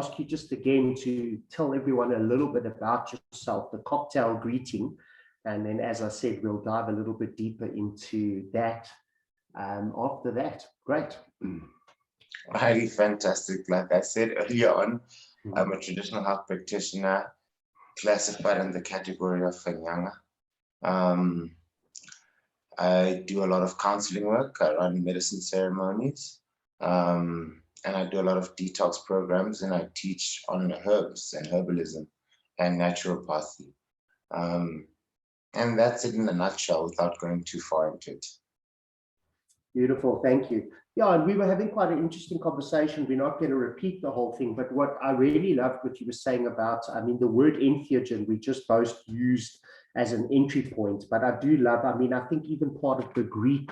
ask you just again to tell everyone a little bit about yourself, the cocktail greeting. And then, as I said, we'll dive a little bit deeper into that after that. Great. Highly fantastic. Like I said earlier on, I'm a traditional health practitioner classified in the category of Nyanga. I do a lot of counseling work. I run medicine ceremonies. And I do a lot of detox programs, and I teach on herbs and herbalism and naturopathy. And that's it in a nutshell without going too far into it. Beautiful, thank you. Yeah, and we were having quite an interesting conversation. We're not going to repeat the whole thing, but what I really loved what you were saying about, I mean, the word entheogen, we just both used as an entry point, but I do love, I mean, I think even part of the Greek,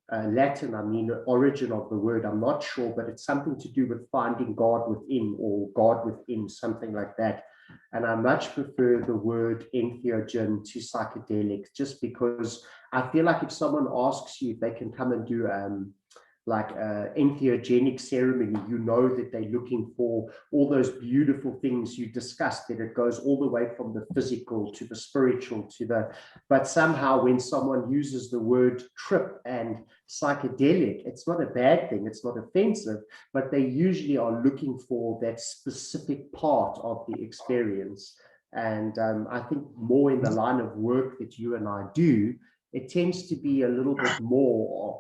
Latin, I mean, origin of the word, I'm not sure, but it's something to do with finding God within, or God within, something like that. And I much prefer the word entheogen to psychedelic, just because I feel like if someone asks you if they can come and do like an entheogenic ceremony, you know that they're looking for all those beautiful things you discussed, that it goes all the way from the physical to the spiritual to the, but somehow when someone uses the word trip and psychedelic, it's not a bad thing, it's not offensive, but they usually are looking for that specific part of the experience. And I think more in the line of work that you and I do, it tends to be a little bit more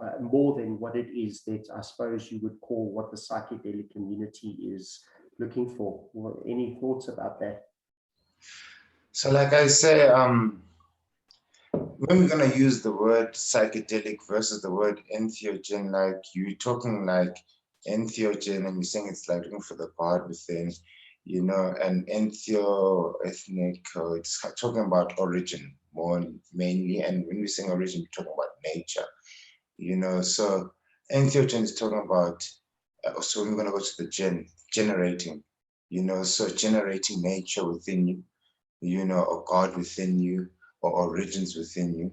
than what it is that I suppose you would call what the psychedelic community is looking for. Well, any thoughts about that? So like I say, when we're going to use the word psychedelic versus the word entheogen, like you're talking like entheogen and you're saying it's like looking for the part within, you know, and entheo-ethnic, it's talking about origin more mainly. And when we're saying origin, we're talking about nature, you know. So entheogen is talking about, so we're going to go to the generating, you know, so generating nature within you, you know, or God within you, or origins within you.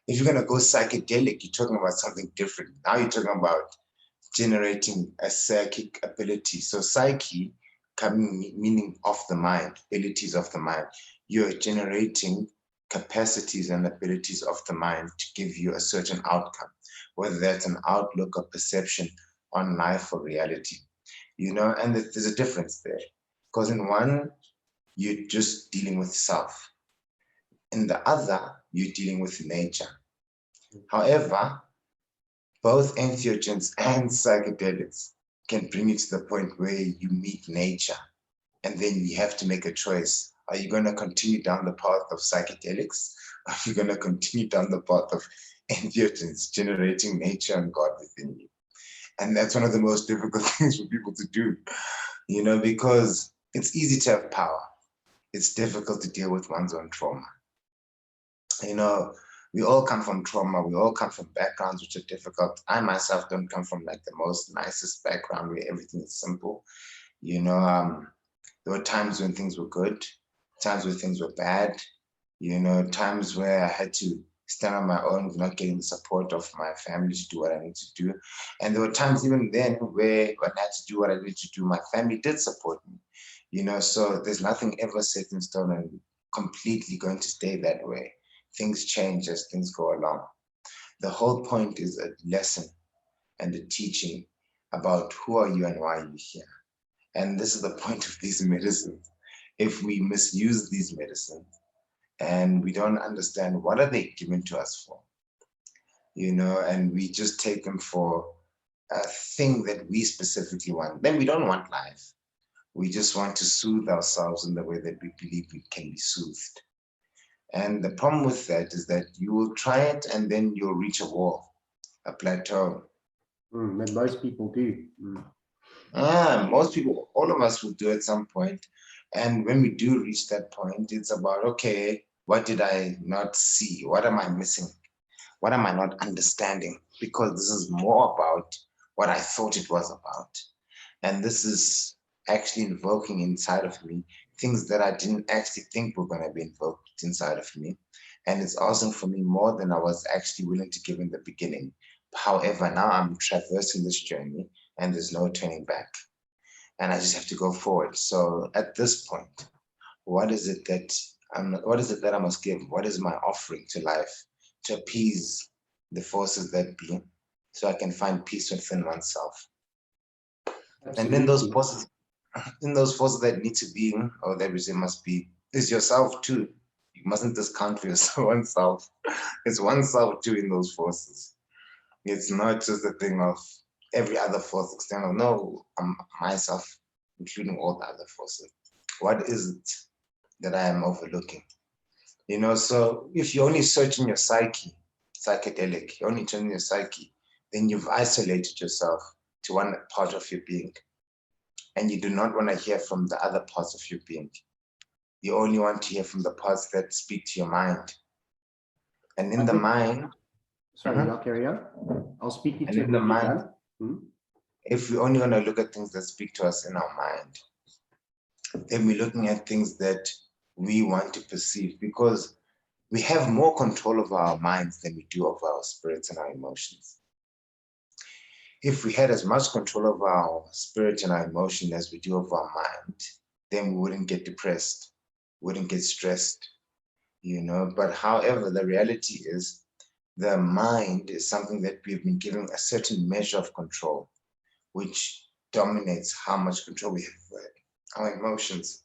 If you're going to go psychedelic, you're talking about something different. Now you're talking about generating a psychic ability. So psyche coming meaning of the mind, abilities of the mind. You're generating capacities and abilities of the mind to give you a certain outcome, whether that's an outlook or perception on life or reality, you know. And there's a difference there, because in one, you're just dealing with self. In the other, you're dealing with nature. However, both entheogens and psychedelics can bring you to the point where you meet nature, and then you have to make a choice. Are you going to continue down the path of psychedelics? Or are you going to continue down the path of entheogens, generating nature and God within you? And that's one of the most difficult things for people to do, you know, because it's easy to have power. It's difficult to deal with one's own trauma. You know, we all come from trauma. We all come from backgrounds which are difficult. I myself don't come from like the most nicest background where everything is simple. You know, there were times when things were good, times where things were bad, you know, times where I had to stand on my own, not getting the support of my family to do what I need to do. And there were times even then where when I had to do what I needed to do, my family did support me, you know, so there's nothing ever set in stone and completely going to stay that way. Things change as things go along. The whole point is a lesson and a teaching about who are you and why are you here. And this is the point of these medicines. If we misuse these medicines and we don't understand what are they given to us for, you know, and we just take them for a thing that we specifically want, then we don't want life. We just want to soothe ourselves in the way that we believe we can be soothed. And the problem with that is that you will try it and then you'll reach a wall, a plateau. And most people do. Most people, all of us will do at some point. And when we do reach that point, it's about, okay, what did I not see? What am I missing? What am I not understanding? Because this is more about what I thought it was about. And this is actually invoking inside of me things that I didn't actually think were going to be invoked inside of me. And it's awesome for me more than I was actually willing to give in the beginning. However, now I'm traversing this journey and there's no turning back. and I just have to go forward. So at this point, what is it that I must give? What is my offering to life to appease the forces that be, so I can find peace within oneself? Absolutely. And in those forces that need to be, or that we say must be, is yourself too. You mustn't discount oneself. It's oneself too in those forces. It's not just a thing of every other force external. No, I'm myself, including all the other forces. What is it that I am overlooking? You know, so if you only search in your psyche, psychedelic, you only turn in your psyche, then you've isolated yourself to one part of your being. And you do not want to hear from the other parts of your being. You only want to hear from the parts that speak to your mind. And in the mind, sorry, I'll carry on. I'll speak to you in the mind. Hmm? If we only want to look at things that speak to us in our mind, then we're looking at things that we want to perceive, because we have more control over our minds than we do over our spirits and our emotions. If we had as much control over our spirit and our emotion as we do over our mind, then we wouldn't get depressed, wouldn't get stressed, you know. But however, the reality is the mind is something that we've been given a certain measure of control, which dominates how much control we have over our emotions.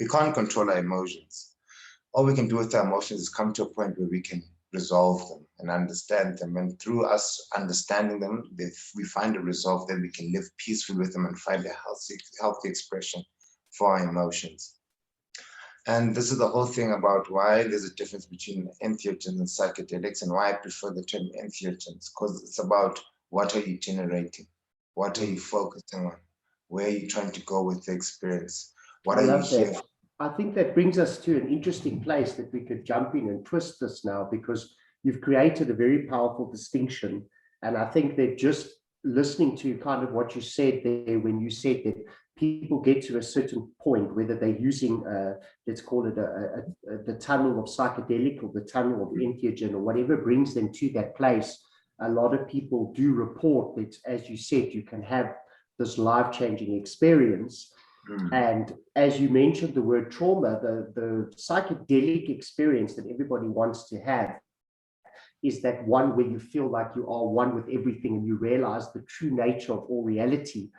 We can't control our emotions. All we can do with our emotions is come to a point where we can resolve them and understand them. And through us understanding them, if we find a resolve, then we can live peacefully with them and find a healthy expression for our emotions. And this is the whole thing about why there's a difference between entheogens and psychedelics, and why I prefer the term entheogens, because it's about what are you generating? What are you focusing on? Where are you trying to go with the experience? What are you here? I think that brings us to an interesting place that we could jump in and twist this now, because you've created a very powerful distinction. And I think that just listening to kind of what you said there, when you said that people get to a certain point, whether they're using, let's call it the tunnel of psychedelic or the tunnel of entheogen or whatever brings them to that place, a lot of people do report that, as you said, you can have this life-changing experience. And as you mentioned the word trauma, the psychedelic experience that everybody wants to have is that one where you feel like you are one with everything and you realize the true nature of all reality.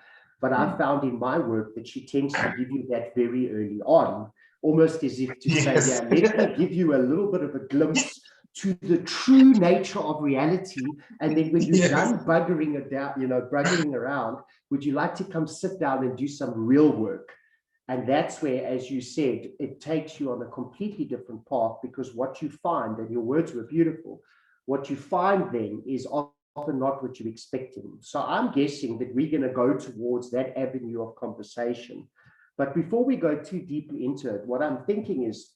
But I found in my work that she tends to give you that very early on, almost as if to say, yeah, let me give you a little bit of a glimpse to the true nature of reality. And then when you're done buggering it down, buggering around, would you like to come sit down and do some real work? And that's where, as you said, it takes you on a completely different path, because what you find, and your words were beautiful, what you find then is often not what you're expecting. So I'm guessing that we're going to go towards that avenue of conversation. But before we go too deeply into it, what I'm thinking is,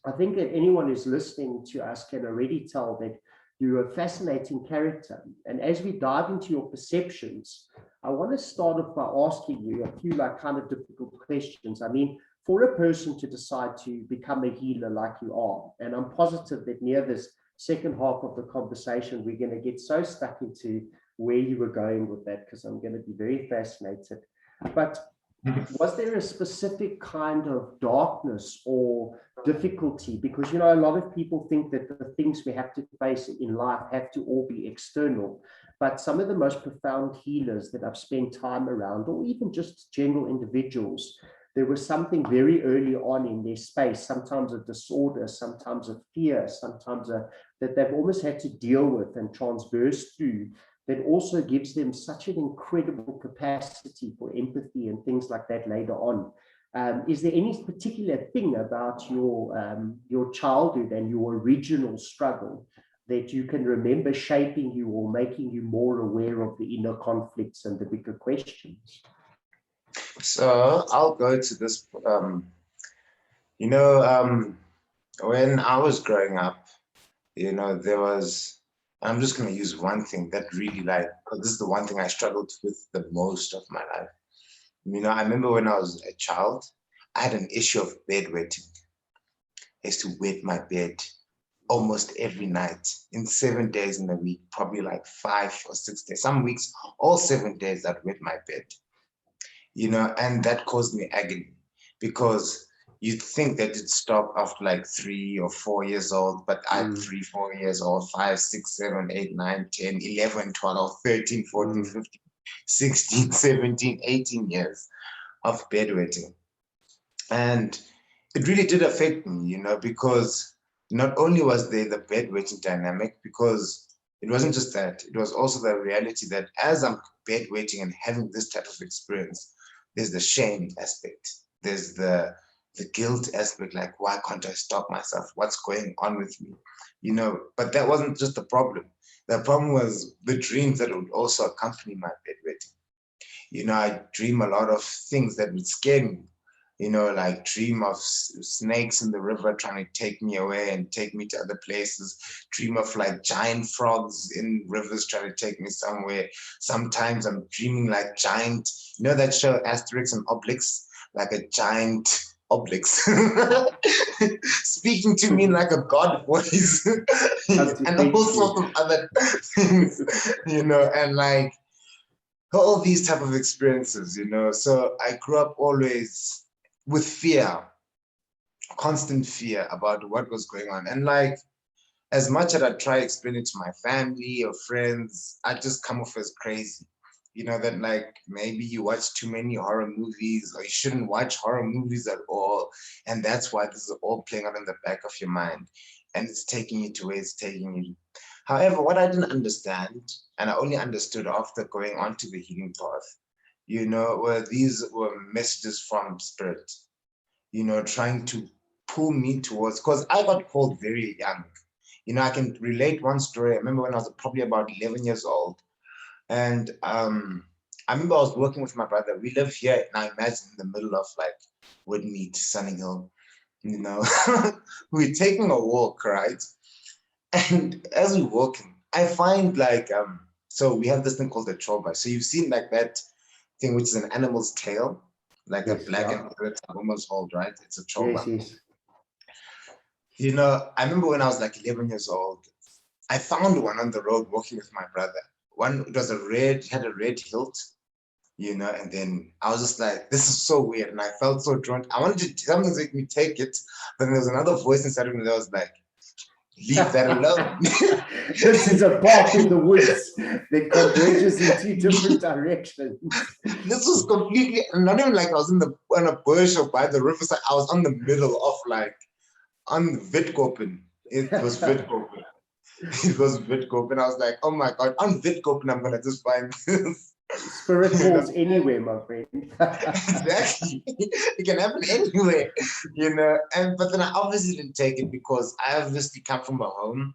I think that anyone who's listening to us can already tell that you're a fascinating character. And as we dive into your perceptions, I want to start off by asking you a few kind of difficult questions. I mean, for a person to decide to become a healer like you are, and I'm positive that near this second half of the conversation, we're going to get so stuck into where you were going with that, because I'm going to be very fascinated. But was there a specific kind of darkness or difficulty? Because, a lot of people think that the things we have to face in life have to all be external. But some of the most profound healers that I've spent time around, or even just general individuals, there was something very early on in their space, sometimes a disorder, sometimes a fear, sometimes that they've almost had to deal with and transverse through, that also gives them such an incredible capacity for empathy and things like that later on. Is there any particular thing about your childhood and your original struggle that you can remember shaping you or making you more aware of the inner conflicts and the bigger questions? So I'll go to this, when I was growing up, there was, I'm just going to use one thing that really because this is the one thing I struggled with the most of my life. I remember when I was a child, I had an issue of bedwetting. I used to wet my bed almost every night in 7 days in a week, probably like 5 or 6 days. Some weeks, all 7 days I'd wet my bed. and that caused me agony because you'd think that it'd stop after like 3 or 4 years old, but at 3, 4 years old, 5, 6, 7, 8, 9, 10, 11, 12, 13, 14, 15, 16, 17, 18 years of bedwetting. And it really did affect me, because not only was there the bedwetting dynamic, because it wasn't just that, it was also the reality that as I'm bedwetting and having this type of experience, there's the shame aspect, there's the guilt aspect, like, why can't I stop myself? What's going on with me? But that wasn't just the problem. The problem was the dreams that would also accompany my bedwetting. I dream a lot of things that would scare me. Like dream of snakes in the river trying to take me away and take me to other places. Dream of like giant frogs in rivers trying to take me somewhere. Sometimes I'm dreaming like giant, that show Asterix and Obelix, like a giant Obelix speaking to me like a god voice and all sorts of other things, and like all these type of experiences, So I grew up always with fear, constant fear about what was going on. And like, as much as I try explaining to my family or friends, I just come off as crazy. That like maybe you watch too many horror movies, or you shouldn't watch horror movies at all. And that's why this is all playing out in the back of your mind. And it's taking you to where it's taking you. However, what I didn't understand, and I only understood after going on to the healing path, these were messages from spirit, trying to pull me towards, because I got called very young. I can relate one story. I remember when I was probably about 11 years old. And I remember I was working with my brother. We live here, and I imagine in the middle of like Woodmead, Sunninghill, we're taking a walk, right? And as we're walking, I find like, so we have this thing called a choba. So you've seen like that thing, which is an animal's tail, like a black and red almost hold, right? It's a choba. Yes. I remember when I was like 11 years old, I found one on the road walking with my brother. One, it was had a red hilt, and then I was just like, this is so weird. And I felt so drawn. I wanted to, something to make me take it. But then there was another voice inside of me that was like, leave that alone. This is a path in the woods that converges in 2 different directions. This was completely, not even like I was on a bush or by the riverside. I was on the middle of like, on Witkopen. It was Witkopen. It was Witkopen. I was like, oh my God, on Witkopen, I'm going to just find this. Spirit calls anywhere, my friend. Exactly. It can happen anywhere, but then I obviously didn't take it because I obviously come from a home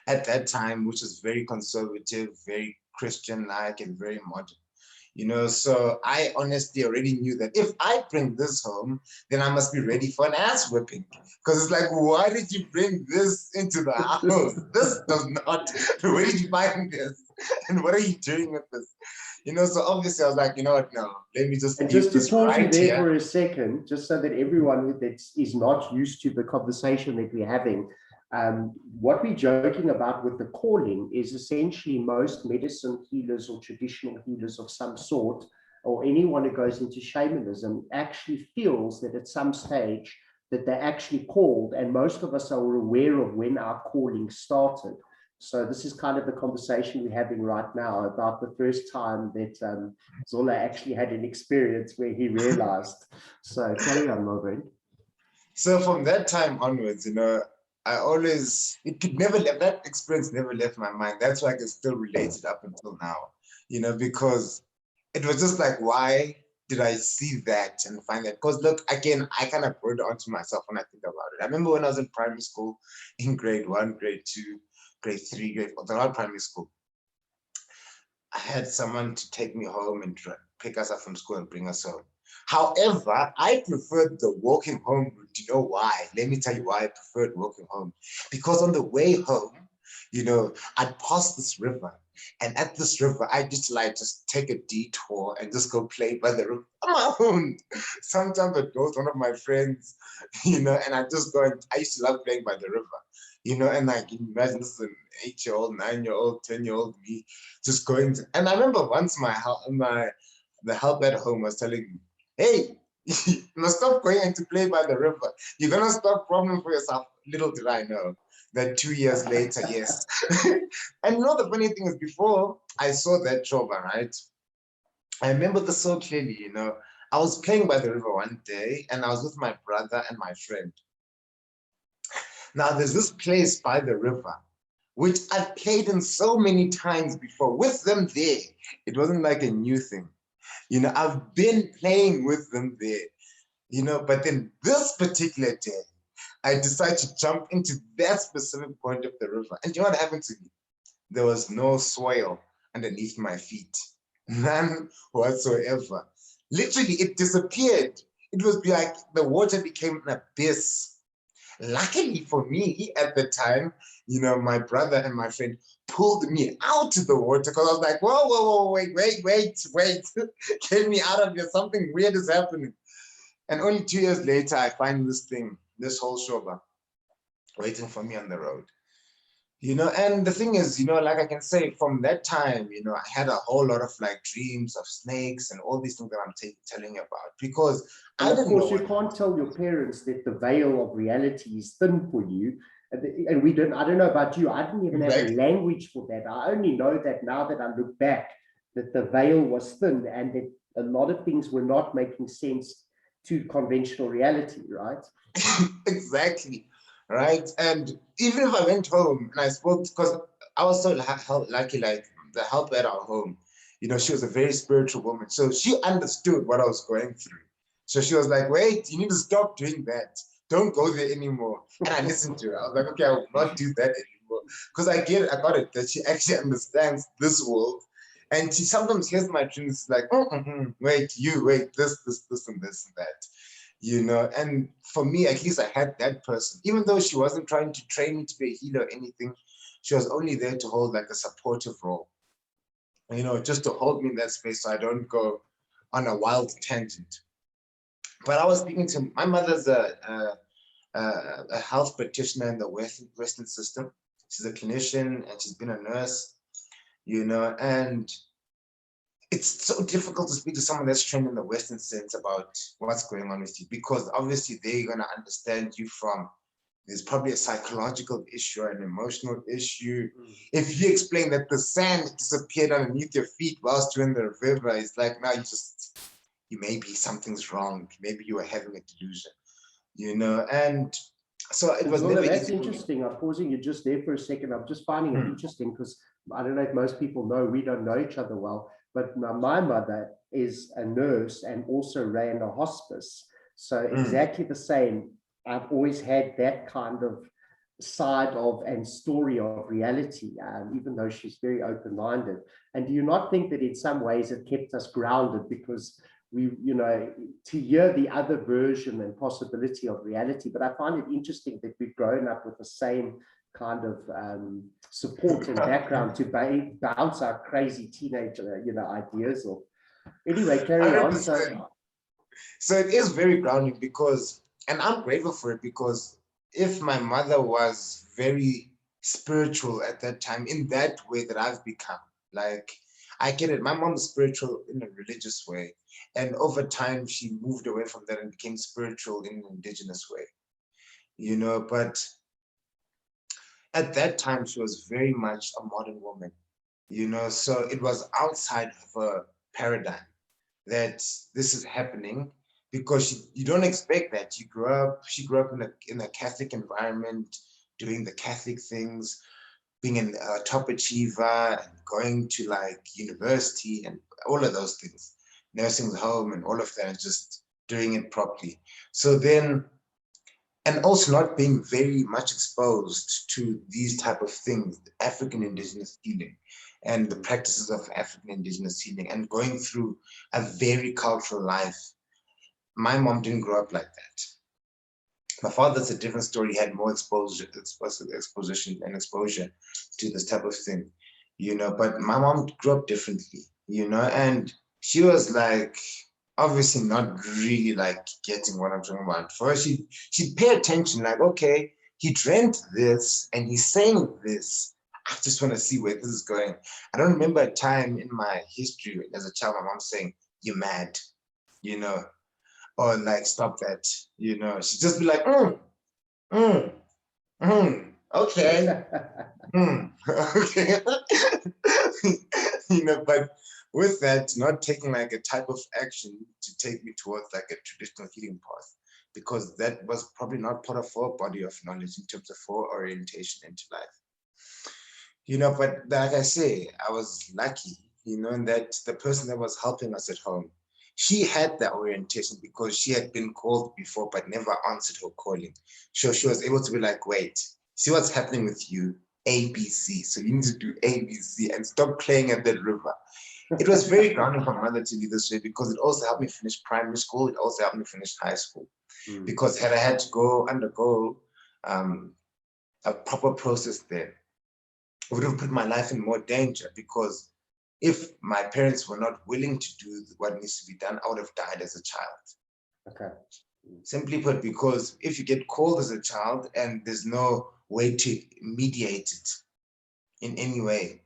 at that time which is very conservative, very Christian-like, and very modern. So I honestly already knew that if I bring this home, then I must be ready for an ass whipping. Because it's like, why did you bring this into the house? This does not, where did you find this? And what are you doing with this? So obviously I was like, you know what, no, let me just And leave just to this pause right you there here. for a second, just so that everyone that is not used to the conversation that we're having, what we're joking about with the calling is essentially most medicine healers or traditional healers of some sort, or anyone who goes into shamanism, actually feels that at some stage that they're actually called, and most of us are aware of when our calling started. So this is kind of the conversation we're having right now about the first time that Zola actually had an experience where he realized. So carry on, my friend. So from that time onwards, I always, that experience never left my mind. That's why I can still relate it up until now, because it was just like, why did I see that and find that? Because look, again, I kind of brought it onto myself when I think about it. I remember when I was in primary school, in grade 1, grade 2, grade 3, grade 4, throughout primary school, I had someone to take me home and pick us up from school and bring us home. However, I preferred the walking home route. Do you know why? Let me tell you why I preferred walking home. Because on the way home, I'd pass this river. And at this river, I just take a detour and just go play by the river on my own. Sometimes I'd go with one of my friends, and I'd just go, and I used to love playing by the river, and like, imagine this is an 8-year-old, 9-year-old, 10-year-old me just going to, and I remember once my the help at home was telling me, hey, you must stop going to play by the river. You're going to stop problem for yourself. Little did I know that 2 years later, yes. And you know, the funny thing is, before I saw that trauma, right? I remember this so clearly, you know. I was playing by the river one day and I was with my brother and my friend. Now, there's this place by the river, which I've played in so many times before with them there. It wasn't like a new thing. You know, I've been playing with them there, you know, but then this particular day, I decided to jump into that specific point of the river. And you know what happened to me? There was no soil underneath my feet, none whatsoever. Literally, it disappeared. It was like the water became an abyss. Luckily for me, at the time, you know, my brother and my friend pulled me out of the water because I was like, whoa, whoa, whoa, wait. Get me out of here. Something weird is happening. And only 2 years later, I find this thing, this whole shoba, waiting for me on the road. You know, and the thing is, you know, like I can say from that time, you know, I had a whole lot of like dreams of snakes and all these things that I'm telling you about because and I of didn't course, know. you can't tell your parents that the veil of reality is thin for you. And we don't, I don't know about you, I didn't even have a language for that. I only know that now that I look back, that the veil was thin and that a lot of things were not making sense to conventional reality, right? Exactly, right? And even if I went home and I spoke, because I was so lucky, like the help at our home, you know, she was a very spiritual woman. So she understood what I was going through. So she was like, wait, you need to stop doing that. Don't go there anymore. And I listened to her. I was like, okay, I will not do that anymore. Because I got it, that she actually understands this world. And she sometimes hears my dreams like, wait, this, and this, and that. You know, and for me, at least I had that person, even though she wasn't trying to train me to be a healer or anything, she was only there to hold like a supportive role, you know, just to hold me in that space so I don't go on a wild tangent. But I was speaking to my mother's a health practitioner in the Western system. She's a clinician and she's been a nurse, you know, and it's so difficult to speak to someone that's trained in the Western sense about what's going on with you, because obviously they're going to understand you from, there's probably a psychological issue or an emotional issue. If you explain that the sand disappeared underneath your feet whilst you're in the river, it's like, now you maybe something's wrong. Maybe you are having a delusion, you know? And so it was never that's easy. interesting. I'm pausing you just there for a second. I'm just finding it interesting because I don't know if most people know, we don't know each other well, but my mother is a nurse and also ran a hospice. So exactly the same. I've always had that kind of side of and story of reality, even though she's very open-minded. And do you not think that in some ways it kept us grounded because we, you know, to hear the other version and possibility of reality? But I find it interesting that we've grown up with the same kind of support and background to bounce our crazy teenager, you know, ideas. Or anyway, carry on. So it is very grounding because, and I'm grateful for it, because if my mother was very spiritual at that time in that way that I've become, like, I get it. My mom is spiritual in a religious way. And over time, she moved away from that and became spiritual in an indigenous way, you know, but at that time, she was very much a modern woman, you know, so it was outside of a paradigm that this is happening, because you don't expect that. She grew up in a Catholic environment, doing the Catholic things, being a top achiever and going to like university and all of those things, nursing home and all of that, and just doing it properly. So then, and also not being very much exposed to these type of things, African indigenous healing and the practices of African indigenous healing, and going through a very cultural life. My mom didn't grow up like that. My father's a different story. He had more exposition and exposure to this type of thing, you know, but my mom grew up differently, you know, and she was like, obviously not really like getting what I'm talking about. For her, she'd pay attention, like, okay, he dreamt this and he's saying this. I just want to see where this is going. I don't remember a time in my history as a child, my mom saying, you're mad, you know, or like, stop that, you know. She'd just be like, okay, okay. You know, but with that, not taking like a type of action to take me towards like a traditional healing path, because that was probably not part of our body of knowledge in terms of our orientation into life. You know, but like I say, I was lucky, you know, in that the person that was helping us at home, she had that orientation because she had been called before but never answered her calling. So she was able to be like, wait, see what's happening with you, ABC. So you need to do ABC and stop playing at that river. It was very grounding for my mother to be this way, because it also helped me finish primary school. It also helped me finish high school. Because had I had to undergo a proper process there, it would have put my life in more danger, because if my parents were not willing to do what needs to be done, I would have died as a child. Okay. Simply put, because if you get called as a child and there's no way to mediate it in any way,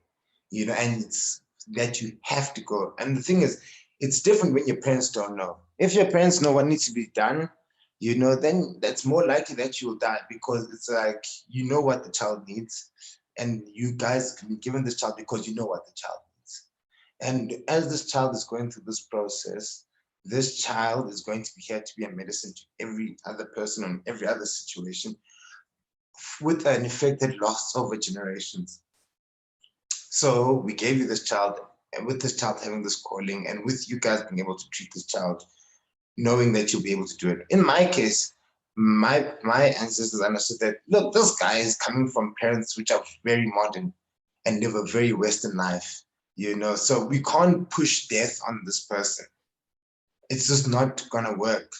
you know, and it's that you have to go. And the thing is, it's different when your parents don't know. If your parents know what needs to be done, you know, then that's more likely that you will die, because it's like, you know what the child needs, and you guys can be given this child because you know what the child needs. And as this child is going through this process, this child is going to be here to be a medicine to every other person in every other situation, with an effect that lasts over generations. So we gave you this child, and with this child having this calling, and with you guys being able to treat this child, knowing that you'll be able to do it. In my case, my ancestors understood that, look, this guy is coming from parents which are very modern and live a very Western life, you know, so we can't push death on this person. It's just not gonna work,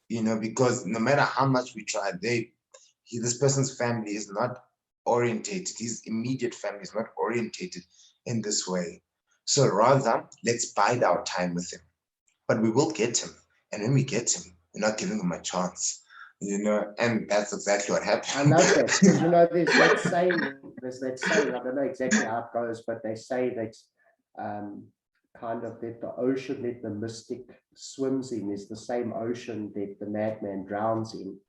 you know, because no matter how much we try, this person's family is not orientated, his immediate family is not orientated in this way. So rather, let's bide our time with him. But we will get him. And when we get him, we're not giving him a chance. You know, and that's exactly what happened. I love that, because you know, there's that saying, I don't know exactly how it goes, but they say that kind of that the ocean that the mystic swims in is the same ocean that the madman drowns in.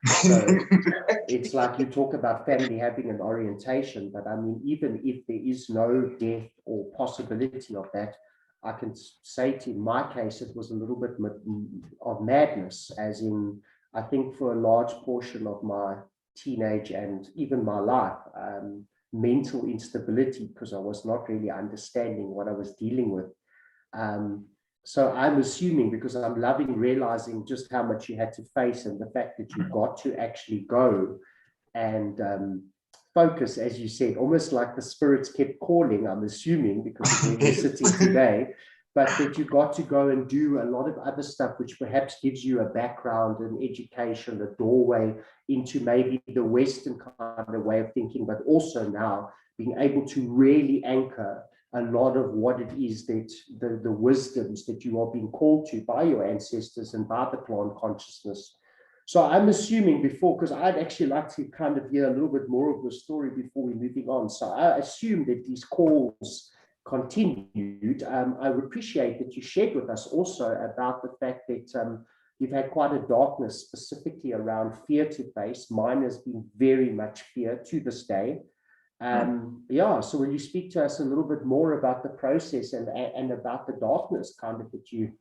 So it's like, you talk about family having an orientation, but I mean, even if there is no death or possibility of that, I can say in my case, it was a little bit of madness, as in, I think for a large portion of my teenage and even my life, mental instability, because I was not really understanding what I was dealing with. So I'm assuming, because I'm loving realizing just how much you had to face, and the fact that you got to actually go and focus, as you said, almost like the spirits kept calling, I'm assuming, because of where you're sitting today, but that you got to go and do a lot of other stuff, which perhaps gives you a background and education, a doorway into maybe the Western kind of way of thinking, but also now being able to really anchor a lot of what it is that the wisdoms that you are being called to by your ancestors and by the plant consciousness. So I'm assuming before, because I'd actually like to kind of hear a little bit more of the story before we're moving on. So I assume that these calls continued. I would appreciate that you shared with us also about the fact that you've had quite a darkness specifically around fear to face. Mine has been very much fear to this day. Yeah, so will you speak to us a little bit more about the process and about the darkness kind of that you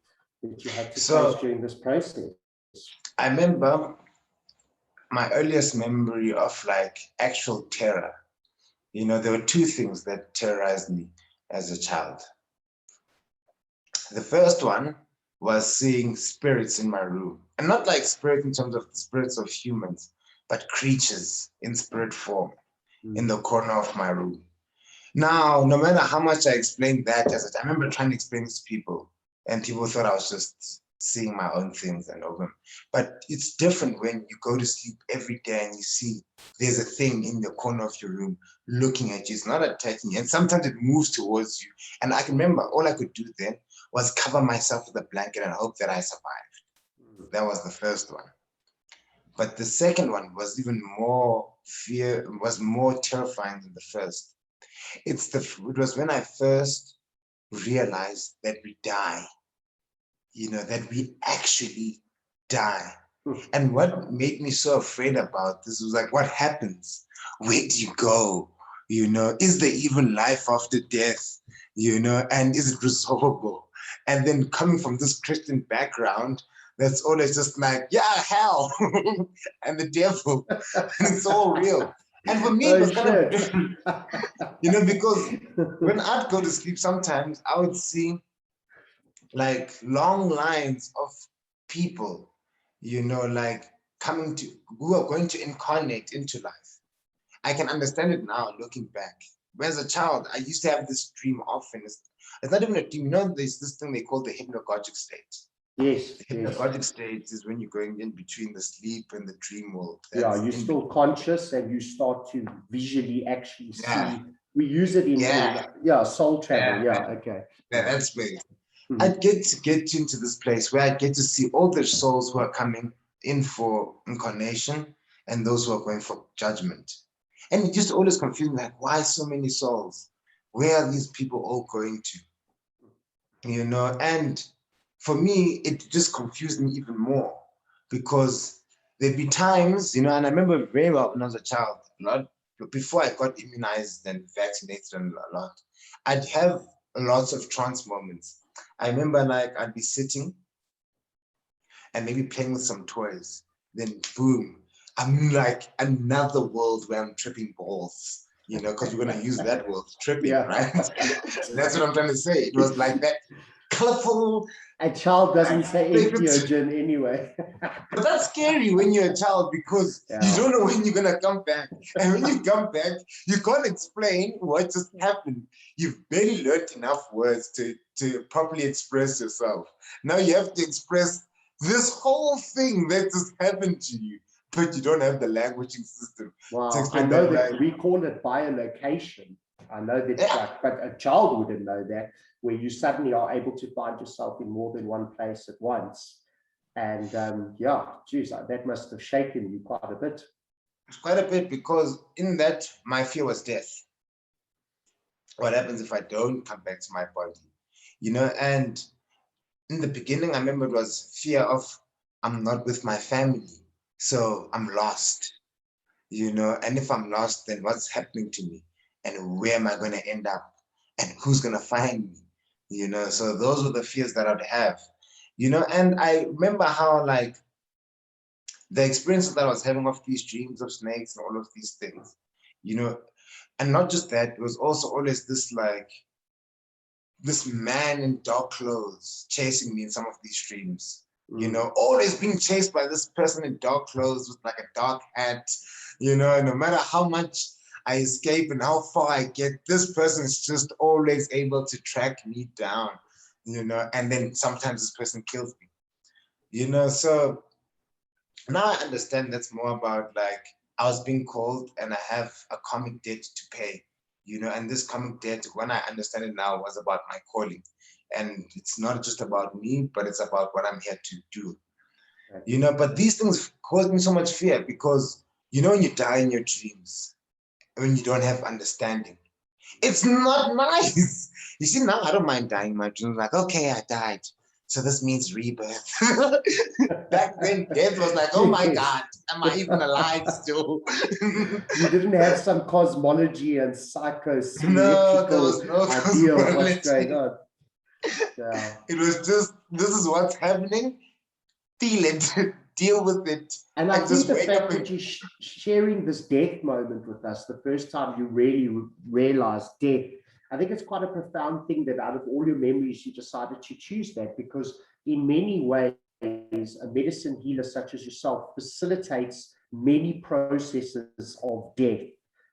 had to face during this process? I remember my earliest memory of like actual terror. You know, there were two things that terrorized me as a child. The first one was seeing spirits in my room, and not like spirits in terms of the spirits of humans, but creatures in spirit form in the corner of my room. Now, no matter how much I explained that, I remember trying to explain this to people, and people thought I was just seeing my own things and over. But it's different when you go to sleep every day and you see there's a thing in the corner of your room looking at you. It's not attacking you, and sometimes it moves towards you. And I can remember all I could do then was cover myself with a blanket and hope that I survived. That was the first one. But the second one was even more was more terrifying than the first. It was when I first realized that we die. that we actually die. And what made me so afraid about this was like, what happens? Where do you go? Is there even life after death? And is it resolvable? And then coming from this Christian background, that's always just like, yeah, hell and the devil, and it's all real. And for me, it was kind of different, because when I'd go to sleep, sometimes I would see like long lines of people, like who are going to incarnate into life. I can understand it now looking back. But as a child, I used to have this dream often. It's not even a dream. There's this thing they call the hypnagogic state. Yes. The hypnagogic state is when you're going in between the sleep and the dream world. You're still conscious and you start to visually actually see. We use it in soul travel. Okay. That's great. I'd get to get into this place where I get to see all the souls who are coming in for incarnation and those who are going for judgment. And it just always confused me, like, why so many souls? Where are these people all going to? And for me, it just confused me even more because there'd be times, and I remember very well when I was a child, before I got immunized and vaccinated and a lot, I'd have lots of trance moments. I remember like I'd be sitting and maybe playing with some toys. Then boom, I'm like another world where I'm tripping balls, because we're going to use that word, tripping, right? So that's what I'm trying to say. It was like that colorful. A child doesn't say entheogen anyway. But that's scary when you're a child because you don't know when you're going to come back. And when you come back, you can't explain what just happened. You've barely learned enough words to properly express yourself. Now you have to express this whole thing that just happened to you, but you don't have the languaging system. Wow, I know that we call it biolocation. I know that, but a child wouldn't know that, where you suddenly are able to find yourself in more than one place at once. And geez, that must have shaken you quite a bit. Quite a bit, because in that, my fear was death. What happens if I don't come back to my body? And in the beginning, I remember it was fear of, I'm not with my family, so I'm lost, and if I'm lost, then what's happening to me? And where am I going to end up? And who's going to find me? So those were the fears that I'd have, and I remember how like the experiences that I was having of these dreams of snakes and all of these things, and not just that, it was also always this like, this man in dark clothes chasing me in some of these dreams, always being chased by this person in dark clothes with like a dark hat, no matter how much I escape and how far I get, this person is just always able to track me down, and then sometimes this person kills me, so now I understand that's more about like, I was being called and I have a karmic debt to pay, and this karmic debt, when I understand it now, was about my calling. And it's not just about me, but it's about what I'm here to do. Right. But these things caused me so much fear because, when you die in your dreams, when you don't have understanding, it's not nice. You see, now I don't mind dying in my dreams. Like, okay, I died, so this means rebirth. Back then, death was like, oh my God, am I even alive still? You didn't have some cosmology and psycho-symmetrical no idea of what's going on. It was just, this is what's happening. Feel it, deal with it. And I think the fact that you're sharing this death moment with us, the first time you really realized death, I think it's quite a profound thing that out of all your memories, you decided to choose that, because in many ways, a medicine healer such as yourself facilitates many processes of death.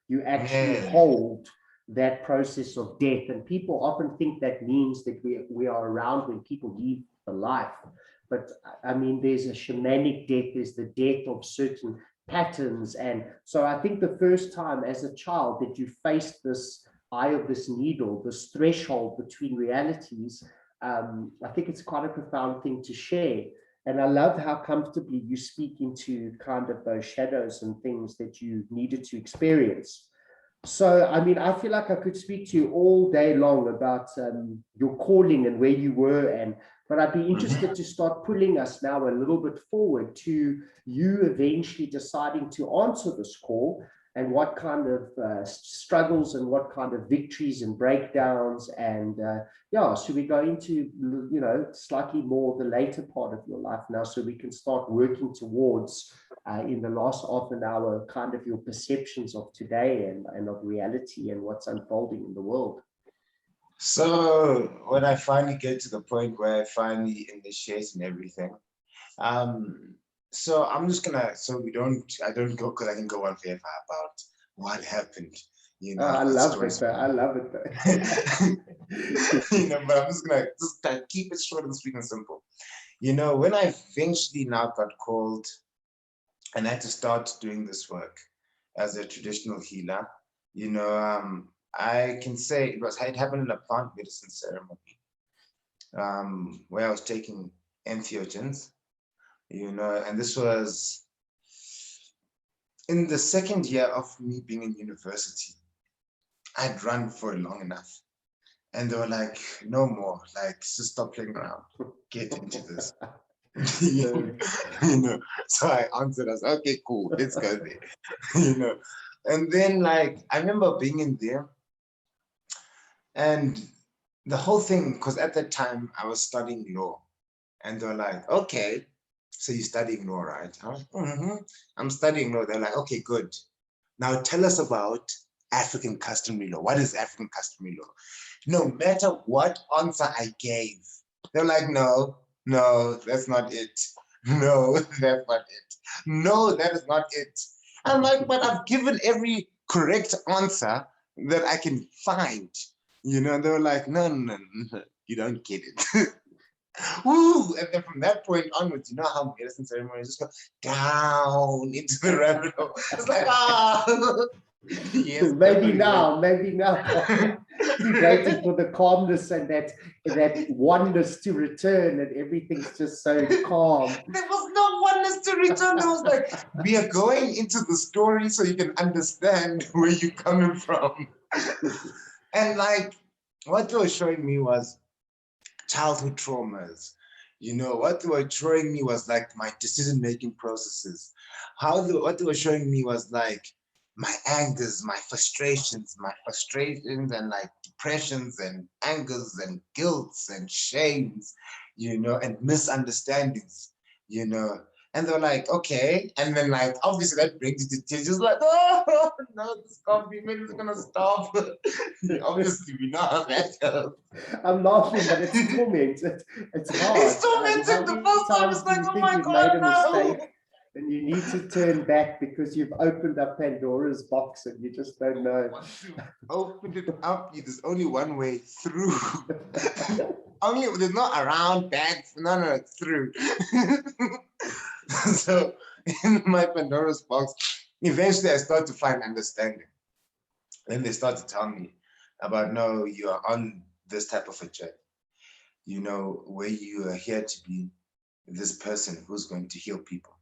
You actually hold that process of death, and people often think that means that we are around when people leave the life. But I mean, there's a shamanic death, there's the death of certain patterns. And so I think the first time as a child that you faced this eye of this needle, this threshold between realities, I think it's quite a profound thing to share. And I love how comfortably you speak into kind of those shadows and things that you needed to experience. So, I mean, I feel like I could speak to you all day long about your calling and where you were. But I'd be interested to start pulling us now a little bit forward to you eventually deciding to answer this call, and what kind of struggles and what kind of victories and breakdowns. And yeah, so we go into, you know, slightly more the later part of your life now, so we can start working towards in the last half an hour kind of your perceptions of today and of reality and what's unfolding in the world. So when I finally get to the point where I finally initiate and everything, so I'm just gonna, so I don't go, because I can go on forever about what happened. You know, I love it though. I love it though. You know, but I'm just gonna keep it short and sweet and simple. You know, when I eventually now got called and I had to start doing this work as a traditional healer, you know, I can say it happened in a plant medicine ceremony, where I was taking entheogens, you know, and this was in the second year of me being in university. I'd run for long enough, and they were like, no more, like, just stop playing around, get into this. You know, so I answered, I was okay, cool, let's go there. You know, and then, like, I remember being in there, and the whole thing, because at that time I was studying law, and they're like, okay, so you're studying law, right? I was like, I'm studying law. They're like, okay, good. Now tell us about African customary law. What is African customary law? No matter what answer I gave, they're like, no, that's not it. No, that's not it. No, that is not it. I'm like, but I've given every correct answer that I can find. You know, and they were like, no, you don't get it. Woo! And then from that point onwards, you know how medicine ceremonies just go down into the rabbit hole. It's like, yes, maybe now. Keep waiting for the calmness and that oneness to return, and everything's just so calm. There was no oneness to return. There was like, we are going into the story so you can understand where you're coming from. And like, what they were showing me was childhood traumas. You know, what they were showing me was like my decision-making processes. What they were showing me was like my angers, my frustrations and like depressions and angers and guilts and shames, you know, and misunderstandings, you know. And they're like, okay. And then like, obviously that brings you to tears, just like, oh, no, this can't be, maybe it's gonna stop. Obviously, we know how that goes. I'm laughing, but it's torment. It's hard. It's tormenting. The first time it's like, oh my God, no. And you need to turn back because you've opened up Pandora's box and you just don't know. Once you opened it up, there's only one way through. There's not around, back, no, it's through. So in my Pandora's box, eventually I start to find understanding. Then they start to tell me about, no, you are on this type of a journey, you know, where you are here to be this person who's going to heal people.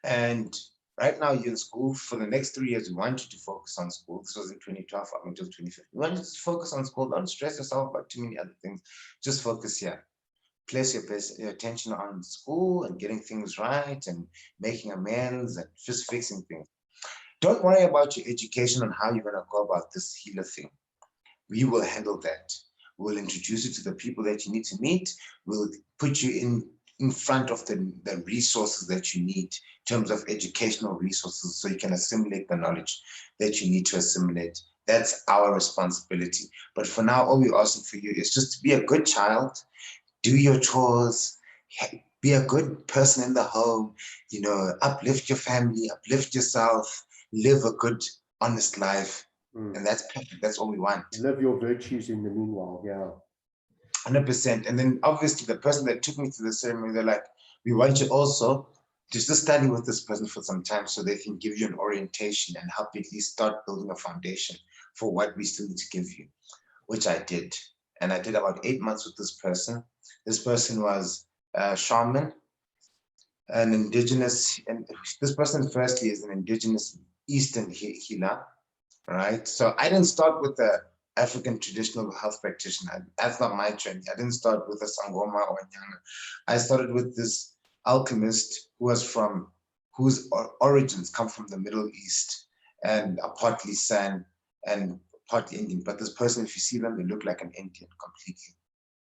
And right now you're in school. For the next 3 years, we want you to focus on school. This was in 2012 up until 2015. We want you to focus on school. Don't stress yourself about too many other things. Just focus here. Place your attention on school and getting things right and making amends and just fixing things. Don't worry about your education and how you're going to go about this healer thing. We will handle that. We'll introduce you to the people that you need to meet. We'll put you in front of the resources that you need in terms of educational resources so you can assimilate the knowledge that you need to assimilate. That's our responsibility. But for now, all we're asking for you is just to be a good child, do your chores, be a good person in the home, you know, uplift your family, uplift yourself, live a good, honest life. And that's perfect. That's all we want. Live your virtues in the meanwhile, yeah. 100%. And then obviously the person that took me to the ceremony, they're like, we want you also to just study with this person for some time so they can give you an orientation and help you at least start building a foundation for what we still need to give you, which I did. And I did about 8 months with this person. This person was a shaman, an indigenous, and this person firstly is an indigenous Eastern healer, right? So I didn't start with African traditional health practitioner. That's not my journey. I didn't start with a Sangoma or a Nyanga. I started with this alchemist whose origins come from the Middle East and are partly San and partly Indian. But this person, if you see them, they look like an Indian completely.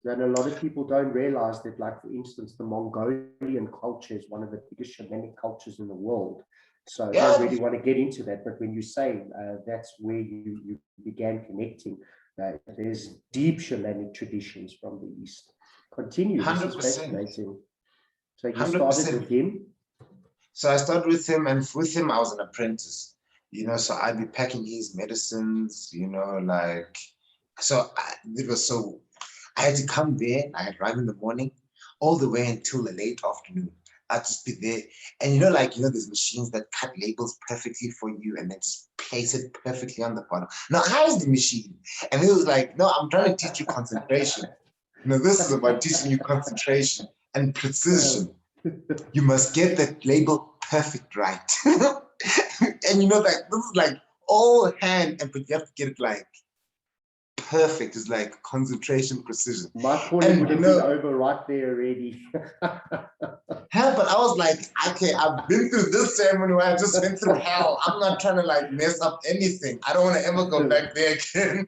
And a lot of people don't realize that, like, for instance, the Mongolian culture is one of the biggest shamanic cultures in the world. So I don't really want to get into that, but when you say that's where you began connecting, there's deep shamanic traditions from the East. Continue, this is 100%. fascinating. So you 100%. started with him? So I started with him, and with him I was an apprentice, so I'd be packing his medicines, I had to come there. I had arrived in the morning all the way until the late afternoon. I'd just be there. And there's machines that cut labels perfectly for you and then just place it perfectly on the bottom. Now, how is the machine? And it was like, no, I'm trying to teach you concentration. This is about teaching you concentration and precision. You must get the label perfect right. And this is like all hand, but you have to get it like perfect. It's like concentration, precision. My calling would have been over right there already. Hell, but I was like, okay, I've been through this ceremony where I just went through hell. I'm not trying to mess up anything. I don't want to ever go back there again.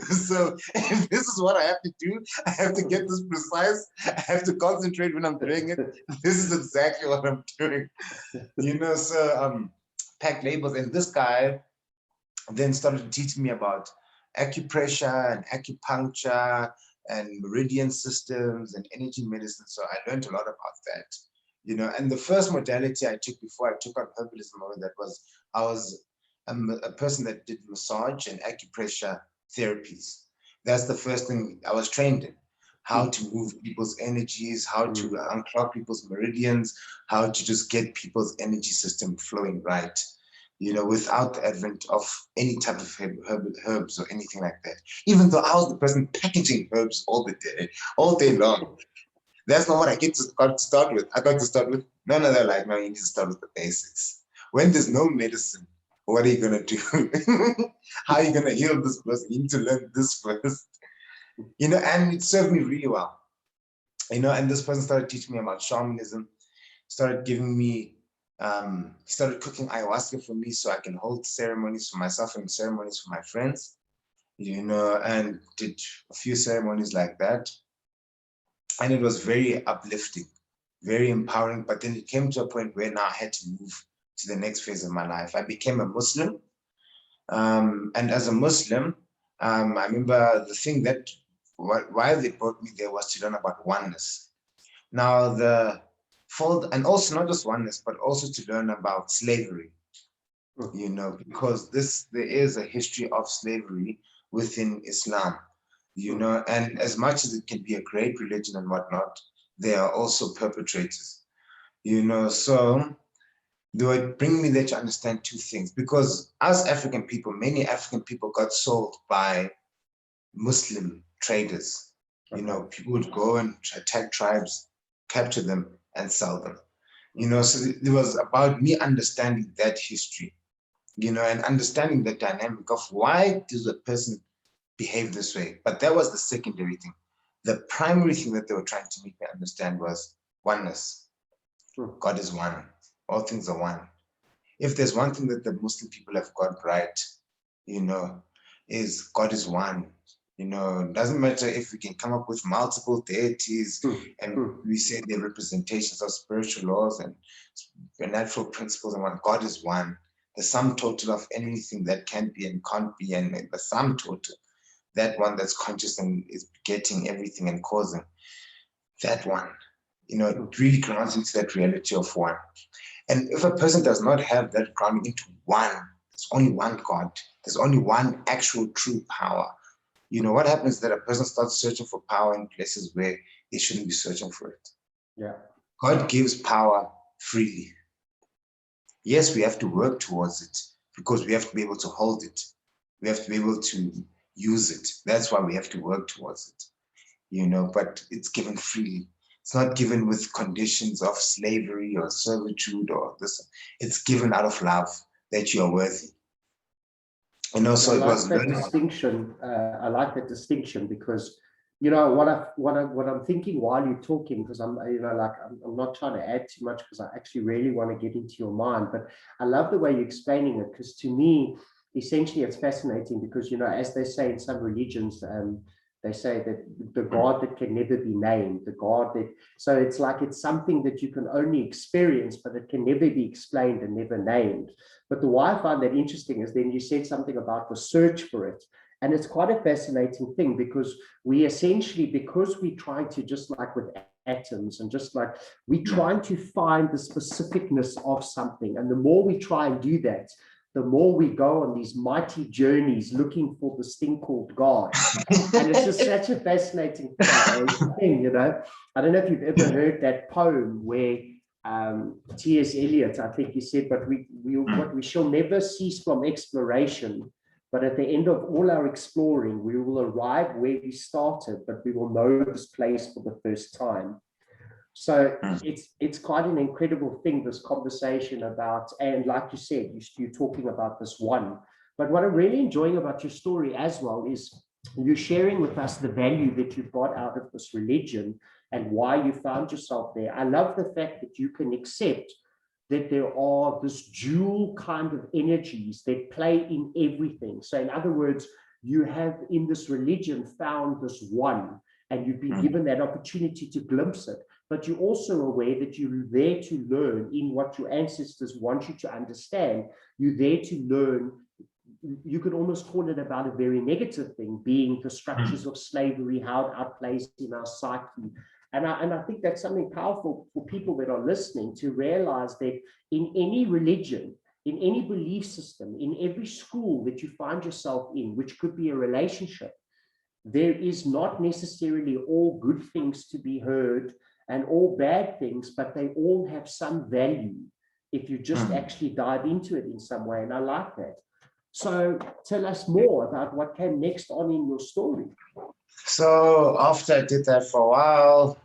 So if this is what I have to do, I have to get this precise. I have to concentrate when I'm doing it. This is exactly what I'm doing. So pack labels. And this guy then started teaching me about acupressure and acupuncture and meridian systems and energy medicine. So I learned a lot about that, and the first modality I took before I took on herbalism, I was a person that did massage and acupressure therapies. That's the first thing I was trained in, how to move people's energies, how to unclog people's meridians, how to just get people's energy system flowing right. Without the advent of any type of herbs or anything like that. Even though I was the person packaging herbs all day long. That's not what I got to start with. I got to start with, no, they're like, no, you need to start with the basics. When there's no medicine, what are you going to do? How are you going to heal this person? You need to learn this first. And it served me really well. And this person started teaching me about shamanism, started giving me he started cooking ayahuasca for me so I can hold ceremonies for myself and ceremonies for my friends, and did a few ceremonies like that. And it was very uplifting, very empowering. But then it came to a point where now I had to move to the next phase of my life. I became a Muslim. And as a Muslim, I remember the thing that why they brought me there was to learn about oneness. Now, and also not just oneness, but also to learn about slavery, because there is a history of slavery within Islam, and as much as it can be a great religion and whatnot, there are also perpetrators, so they would bring me there to understand two things, because as African people, many African people got sold by Muslim traders. People would go and attack tribes, capture them, and sell them. So it was about me understanding that history, and understanding the dynamic of why does a person behave this way. But that was the secondary thing. The primary thing that they were trying to make me understand was oneness. God is one. All things are one. If there's one thing that the Muslim people have got right, is God is one. It doesn't matter if we can come up with multiple deities and we say they're representations of spiritual laws and natural principles, and what God is one, the sum total of anything that can be and can't be, and the sum total, that one that's conscious and is getting everything and causing, that one, it really grounds into that reality of one. And if a person does not have that grounding into one, there's only one God, there's only one actual true power. What happens is that a person starts searching for power in places where they shouldn't be searching for it. Yeah. God gives power freely. Yes, we have to work towards it because we have to be able to hold it. We have to be able to use it. That's why we have to work towards it. But it's given freely. It's not given with conditions of slavery or servitude or this. It's given out of love that you are worthy. You know, so I it like was that learning. distinction. I like that distinction because, what I'm thinking while you're talking, because I'm not trying to add too much because I actually really want to get into your mind, but I love the way you're explaining it, because to me, essentially, it's fascinating because, as they say in some religions, they say that the God that can never be named, the God that, so it's like it's something that you can only experience, but it can never be explained and never named. But the why I find that interesting is then you said something about the search for it. And it's quite a fascinating thing because we essentially, because we try to, just like with atoms and just like we trying to find the specificness of something. And the more we try and do that, the more we go on these mighty journeys looking for this thing called God. And it's just such a fascinating thing, I don't know if you've ever heard that poem where T.S. Eliot, I think he said, but we shall never cease from exploration, but at the end of all our exploring, we will arrive where we started, but we will know this place for the first time. So it's quite an incredible thing, this conversation about, and like you said, you're talking about this one. But what I'm really enjoying about your story as well is you're sharing with us the value that you've got out of this religion and why you found yourself there. I love the fact that you can accept that there are this dual kind of energies that play in everything. So in other words, you have in this religion found this one, and you've been given that opportunity to glimpse it. But you're also aware that you're there to learn in what your ancestors want you to understand. You're there to learn. You could almost call it about a very negative thing, being the structures of slavery, how it outplays in our psyche. And I think that's something powerful for people that are listening to realize that in any religion, in any belief system, in every school that you find yourself in, which could be a relationship, there is not necessarily all good things to be heard and all bad things, but they all have some value if you just actually dive into it in some way. And I like that. So tell us more about what came next on in your story. So after I did that for a while,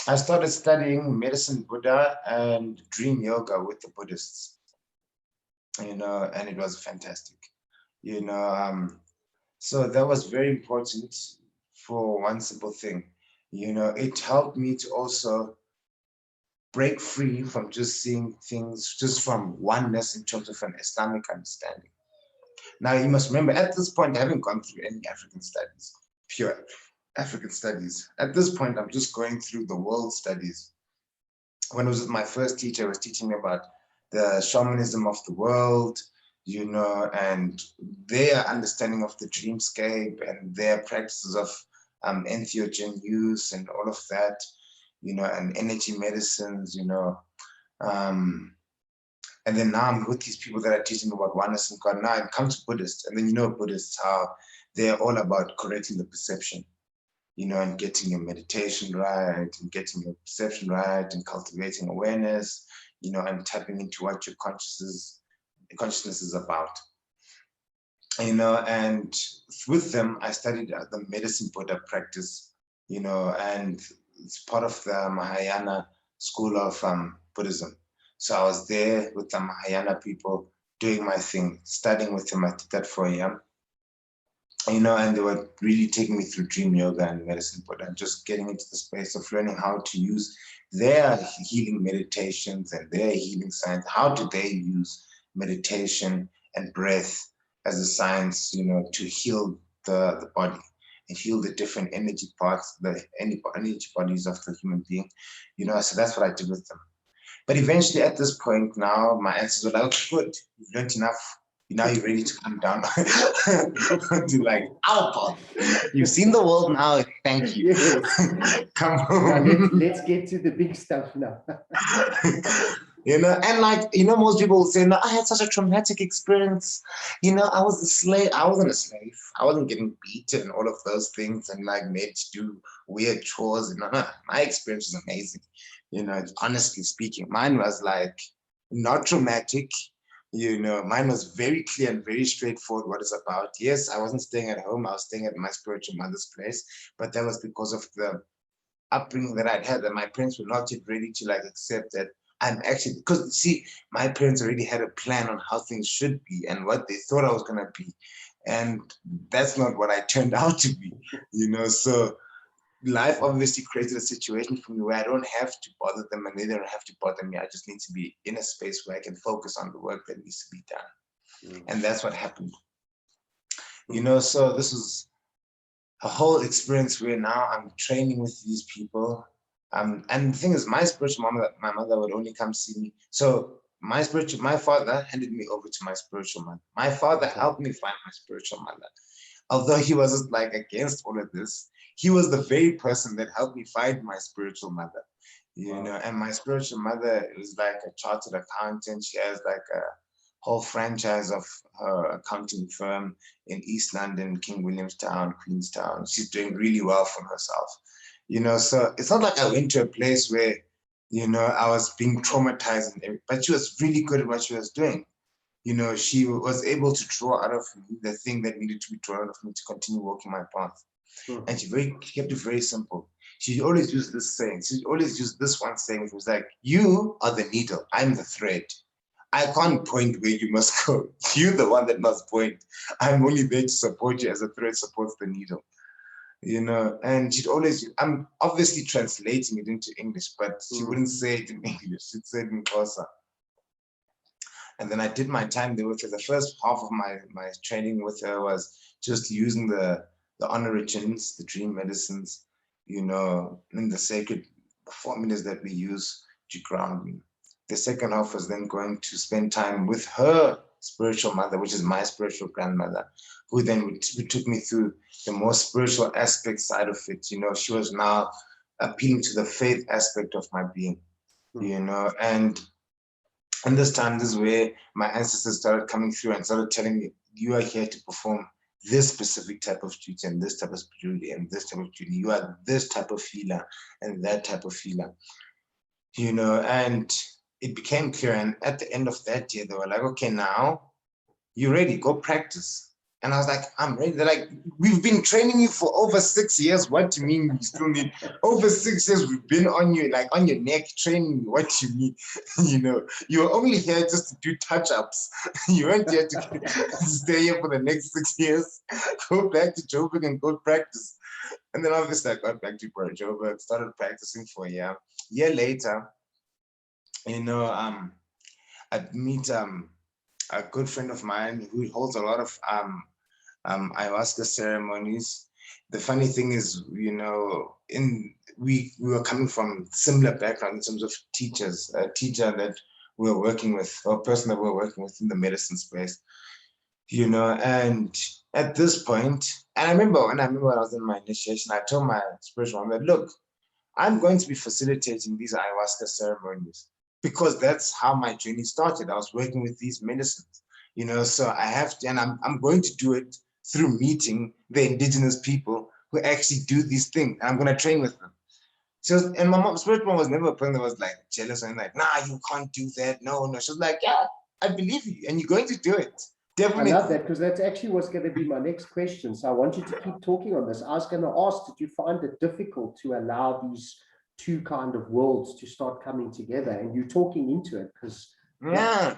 I started studying medicine Buddha and dream yoga with the Buddhists, and it was fantastic, so that was very important for one simple thing. It helped me to also break free from just seeing things just from oneness in terms of an Islamic understanding. Now, you must remember, at this point, I haven't gone through any African studies, pure African studies. At this point, I'm just going through the world studies. When I was with my first teacher, he was teaching me about the shamanism of the world, and their understanding of the dreamscape and their practices of entheogen use and all of that, and energy medicines, and then now I'm with these people that are teaching about oneness and God. Now I come to Buddhists, and then Buddhists, how they're all about correcting the perception, and getting your meditation right, and getting your perception right, and cultivating awareness, and tapping into what your consciousness is about. And with them, I studied the medicine Buddha practice, and it's part of the Mahayana school of Buddhism. So I was there with the Mahayana people doing my thing, studying with them. I did that for a year, and they were really taking me through dream yoga and medicine Buddha, and just getting into the space of learning how to use their healing meditations and their healing science. How do they use meditation and breath as a science, to heal the body and heal the different energy parts, the energy bodies of the human being, so that's what I did with them. But eventually at this point now, my answers were like, good, you've learned enough. Now you're ready to come down to like, our path. You've seen the world now, thank you. Yes. Come home. Now let's get to the big stuff now. And like, most people will say, no, I had such a traumatic experience. I was a slave. I wasn't a slave. I wasn't getting beaten and all of those things and like made to do weird chores. My experience was amazing. Honestly speaking, mine was like not traumatic. Mine was very clear and very straightforward what it's about. Yes, I wasn't staying at home. I was staying at my spiritual mother's place, but that was because of the upbringing that I'd had, that my parents were not yet ready to like accept that I'm actually, because see, my parents already had a plan on how things should be and what they thought I was going to be. And that's not what I turned out to be, you know. So life obviously created a situation for me where I don't have to bother them and they don't have to bother me. I just need to be in a space where I can focus on the work that needs to be done. And that's what happened. You know, so this was a whole experience where now I'm training with these people. And the thing is, my spiritual mother, my mother would only come see me. So my father handed me over to my spiritual mother. My father helped me find my spiritual mother. Although he wasn't like against all of this, he was the very person that helped me find my spiritual mother. You know, and my spiritual mother is like a chartered accountant. She has like a whole franchise of her accounting firm in East London, King Williamstown, Queenstown. She's doing really well for herself. You know, so it's not like I went to a place where, you know, I was being traumatized, but she was really good at what she was doing. You know, she was able to draw out of me the thing that needed to be drawn out of me to continue walking my path. And she kept it very simple. She always used this saying. She always used this one saying, which was like, you are the needle, I'm the thread. I can't point where you must go. You're the one that must point. I'm only there to support you as a thread supports the needle. You know, and she'd always, I'm obviously translating it into English, but she wouldn't say it in English. She'd say it in Xhosa. And then I did my time there with her. The first half of my training with her was just using the origins, the dream medicines, you know, and the sacred formulas that we use to ground me. The second half was then going to spend time with her spiritual mother, which is my spiritual grandmother, who then took me through the more spiritual aspect side of it. You know, she was now appealing to the faith aspect of my being, you know, and this time, this is where my ancestors started coming through and started telling me, you are here to perform this specific type of duty and this type of duty and this type of duty. You are this type of healer and that type of healer, you know, and it became clear. And at the end of that year, they were like, okay, now you're ready, go practice. And I was like, I'm ready. They're like, we've been training you for over 6 years. What do you mean you still need? Over 6 years, we've been on you, like on your neck training you. What do you mean? You know, you're only here just to do touch-ups. You weren't here to stay here for the next 6 years. Go back to Joburg and go practice. And then obviously I got back to Joburg, started practicing for a year. A year later, you know, I'd meet a good friend of mine who holds a lot of ayahuasca ceremonies. The funny thing is, you know, we were coming from similar background in terms of teachers. A teacher that we were working with, or a person that we were working with in the medicine space, you know. And at this point, and I remember when I was in my initiation, I told my spiritual mom that, look, I'm going to be facilitating these ayahuasca ceremonies, because that's how my journey started. I was working with these medicines, you know, so I have to, and I'm going to do it through meeting the indigenous people who actually do these things. And I'm going to train with them. So, and my spiritual mom was never a person that was like jealous and like, nah, you can't do that. No. She was like, yeah, I believe you and you're going to do it. Definitely. I love that, because that's actually what's going to be my next question. So I want you to keep talking on this. I was going to ask, did you find it difficult to allow these two kind of worlds to start coming together? And you're talking into it, because yeah,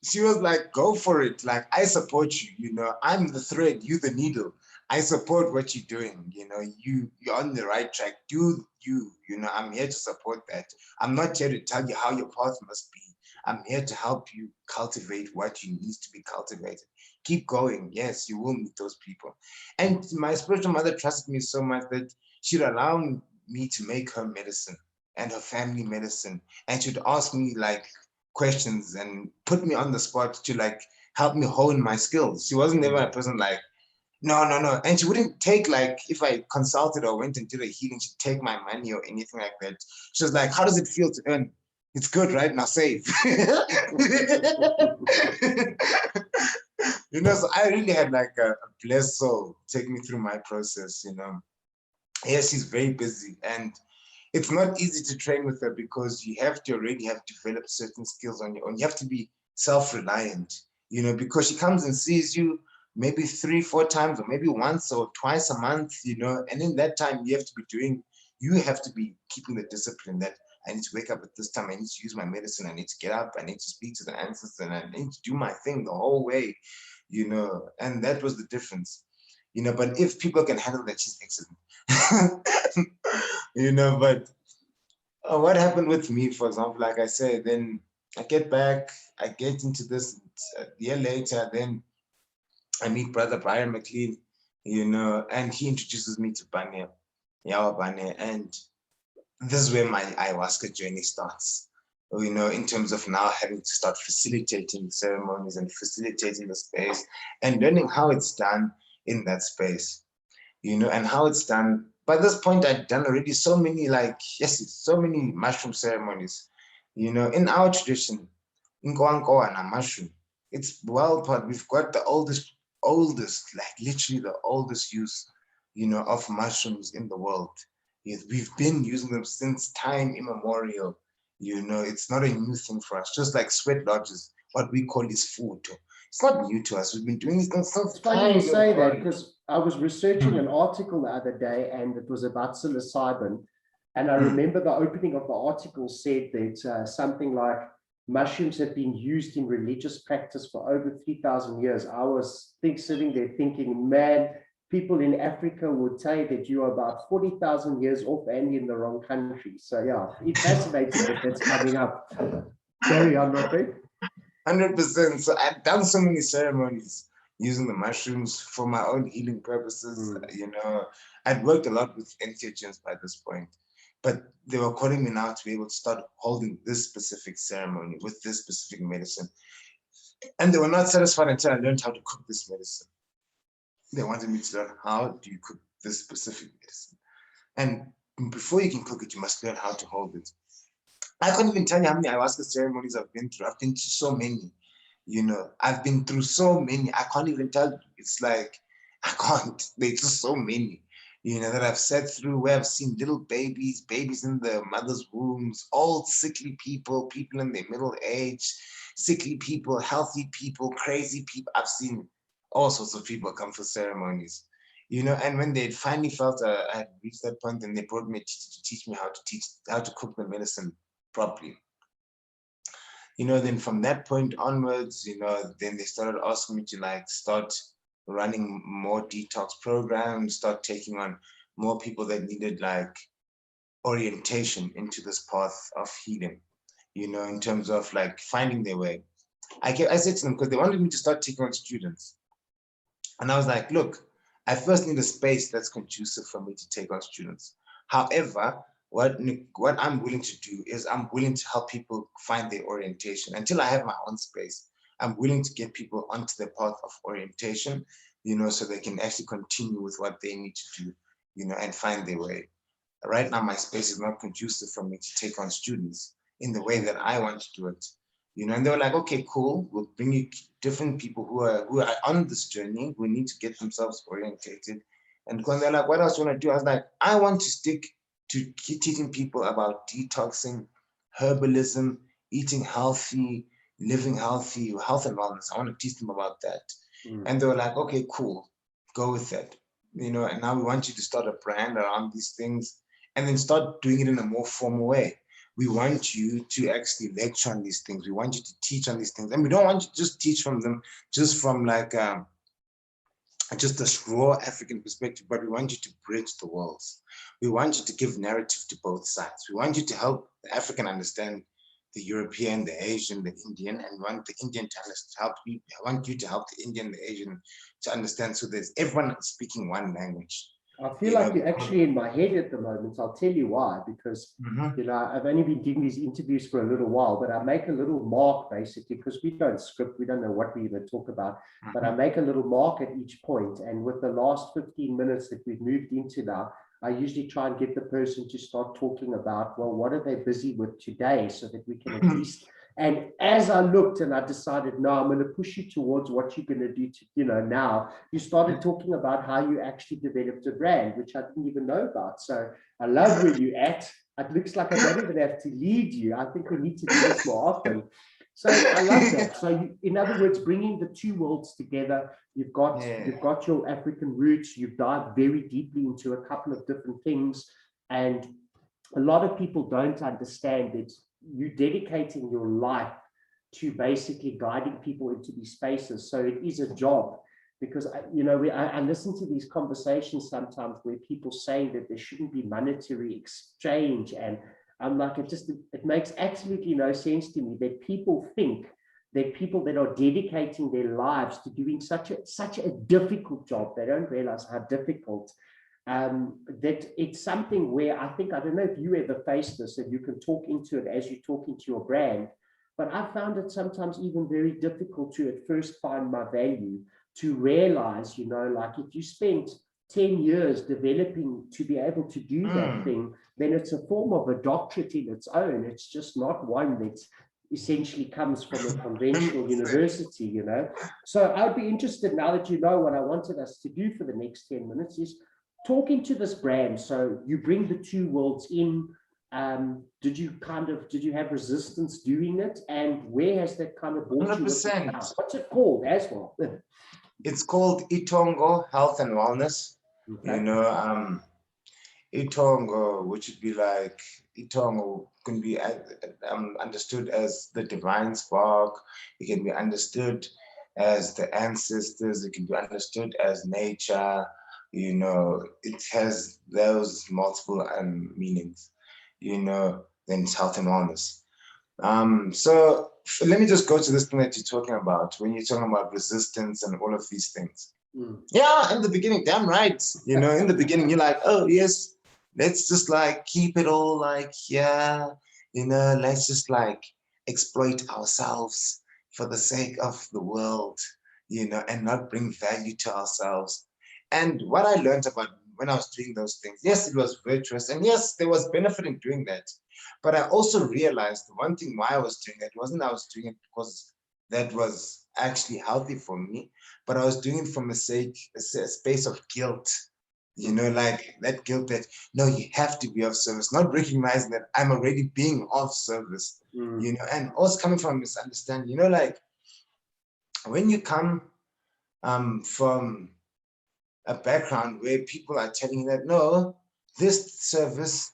she was like, go for it. Like, I support you, you know, I'm the thread, you the needle. I support what you're doing, you know, you're on the right track. Do you know, I'm here to support that. I'm not here to tell you how your path must be. I'm here to help you cultivate what you need to be cultivated. Keep going. Yes, you will meet those people. And my spiritual mother trusted me so much that she'd allow me to make her medicine and her family medicine. And she'd ask me like questions and put me on the spot to like help me hone my skills. She wasn't ever a person like, no. And she wouldn't take, like, if I consulted or went and did a healing, she'd take my money or anything like that. She was like, how does it feel to earn? It's good, right? Now save. You know, so I really had like a blessed soul take me through my process, you know. Yes, she's very busy, and it's not easy to train with her because you have to already have developed certain skills on your own. You have to be self-reliant, you know, because she comes and sees you maybe 3-4 times, or maybe once or twice a month, you know, and in that time you have to be keeping the discipline that I need to wake up at this time. I need to use my medicine. I need to get up. I need to speak to the ancestors. And I need to do my thing the whole way, you know. And that was the difference, you know. But if people can handle that, she's excellent, you know. But what happened with me, for example, like I said, then I get back, I get into this a year later, then I meet Brother Brian McLean, you know, and he introduces me to Banya, Yawa Banya, and this is where my ayahuasca journey starts, you know, in terms of now having to start facilitating ceremonies and facilitating the space and learning how it's done in that space, you know, and how it's done. By this point, I'd done already so many, like, yes, so many mushroom ceremonies, you know, in our tradition, in Koankoa and mushroom, it's well part. We've got the oldest, like literally the oldest use, you know, of mushrooms in the world. Yes, we've been using them since time immemorial. You know, it's not a new thing for us. Just like sweat lodges, what we call is food. It's not new to us. We've been doing this since It's funny you say that, immemorial. because I was researching an article the other day, and it was about psilocybin. And I remember the opening of the article said that something like mushrooms have been used in religious practice for over 3,000 years. I was sitting there thinking, man, people in Africa would say that you are about 40,000 years off and in the wrong country. So yeah, it's fascinating that that's coming up. Carry on, Robert. 100%. So I've done so many ceremonies using the mushrooms for my own healing purposes. You know, I'd worked a lot with entheogens by this point, but they were calling me now to be able to start holding this specific ceremony with this specific medicine. And they were not satisfied until I learned how to cook this medicine. They wanted me to learn, how do you cook this specific medicine? And before you can cook it, you must learn how to hold it. I can't even tell you how many ayahuasca ceremonies I've been through. I've been to so many, you know, I've been through so many. I can't even tell you. It's like, I can't. There's just so many, you know, that I've sat through, where I've seen little babies in their mother's wombs, old sickly people, people in their middle age, sickly people, healthy people, crazy people. I've seen all sorts of people come for ceremonies, you know. And when they finally felt I had reached that point, then they brought me to teach me how to cook the medicine properly. You know, then from that point onwards, you know, then they started asking me to like start running more detox programs, start taking on more people that needed like orientation into this path of healing, you know, in terms of like finding their way. I said to them, because they wanted me to start taking on students. And I was like, look, I first need a space that's conducive for me to take on students. However, what I'm willing to do is I'm willing to help people find their orientation. Until I have my own space, I'm willing to get people onto the path of orientation, you know, so they can actually continue with what they need to do, you know, and find their way. Right now, my space is not conducive for me to take on students in the way that I want to do it. You know, and they were like, okay, cool. We'll bring you different people who are on this journey, who need to get themselves orientated. And when they're like, what else do you want to do? I was like, I want to stick to keep teaching people about detoxing, herbalism, eating healthy, living healthy, health and wellness. I want to teach them about that. And they were like, okay, cool, go with that. You know, and now we want you to start a brand around these things and then start doing it in a more formal way. We want you to actually lecture on these things. We want you to teach on these things. And we don't want you to just teach from them, just from like just a raw African perspective, but we want you to bridge the worlds. We want you to give narrative to both sides. We want you to help the African understand the European, the Asian, the Indian, and we want the Indian to help you. I want you to help the Indian, the Asian to understand. So there's everyone speaking one language. I feel like you're actually in my head at the moment. I'll tell you why, because you know, I've only been doing these interviews for a little while, but I make a little mark basically, because we don't script, we don't know what we're going to talk about, but I make a little mark at each point. And with the last 15 minutes that we've moved into now, I usually try and get the person to start talking about, well, what are they busy with today, so that we can at least. And as I looked and I decided, no, I'm going to push you towards what you're going to do, you know, now, you started talking about how you actually developed a brand, which I didn't even know about. So I love where you're at. It looks like I don't even have to lead you. I think we need to do this more often. So I love that. So you, in other words, bringing the two worlds together, you've got your African roots, you've dived very deeply into a couple of different things. And a lot of people don't understand that you're dedicating your life to basically guiding people into these spaces. So it is a job, because I listen to these conversations sometimes where people say that there shouldn't be monetary exchange, and I'm like, it makes absolutely no sense to me that people think that people that are dedicating their lives to doing such a difficult job, they don't realize how difficult, that it's something where I don't know if you ever face this, and you can talk into it as you talk into your brand, but I found it sometimes even very difficult to at first find my value, to realize, like if you spent 10 years developing to be able to do that thing, then it's a form of a doctorate in its own. It's just not one that essentially comes from a conventional university, So I'd be interested, now that you know what I wanted us to do for the next 10 minutes, is talking to this brand. So you bring the two worlds in. Did you have resistance doing it, and where has that kind of brought 100%. you? What's it called as well? It's called Gcinithongo Health and Wellness. Okay. Gcinithongo, which would be like, Gcinithongo can be understood as the divine spark. It can be understood as the ancestors. It can be understood as nature. It has those multiple meanings. Then it's health and wellness. So let me just go to this thing that you're talking about when you're talking about resistance and all of these things. Yeah, in the beginning, damn right. In the beginning, you're like, oh yes, let's just like keep it all like, yeah, let's just like exploit ourselves for the sake of the world, and not bring value to ourselves. And what I learned about when I was doing those things, yes, it was virtuous, and yes, there was benefit in doing that. But I also realized the one thing why I was doing it wasn't I was doing it because that was actually healthy for me, but I was doing it from a space of guilt. Like that guilt that, no, you have to be of service, not recognizing that I'm already being of service, and also coming from a misunderstanding, like when you come from a background where people are telling you that, no, this service,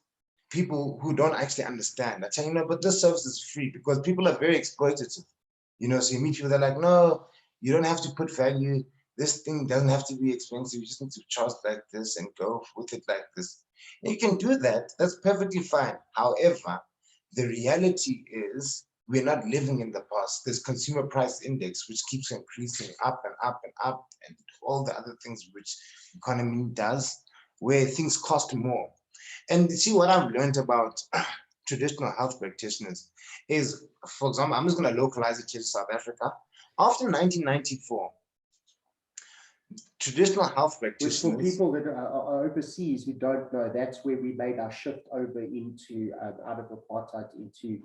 people who don't actually understand are telling you, no, but this service is free, because people are very exploitative. So you meet people that are like, no, you don't have to put value. This thing doesn't have to be expensive. You just need to charge like this and go with it like this. And you can do that. That's perfectly fine. However, the reality is we're not living in the past. There's consumer price index, which keeps increasing up and up and up, and all the other things which economy does, where things cost more. And you see, what I've learned about traditional health practitioners is, for example, I'm just going to localize it here to South Africa. After 1994, traditional health practitioners. Which for people that are overseas who don't know, that's where we made our shift over into out of apartheid into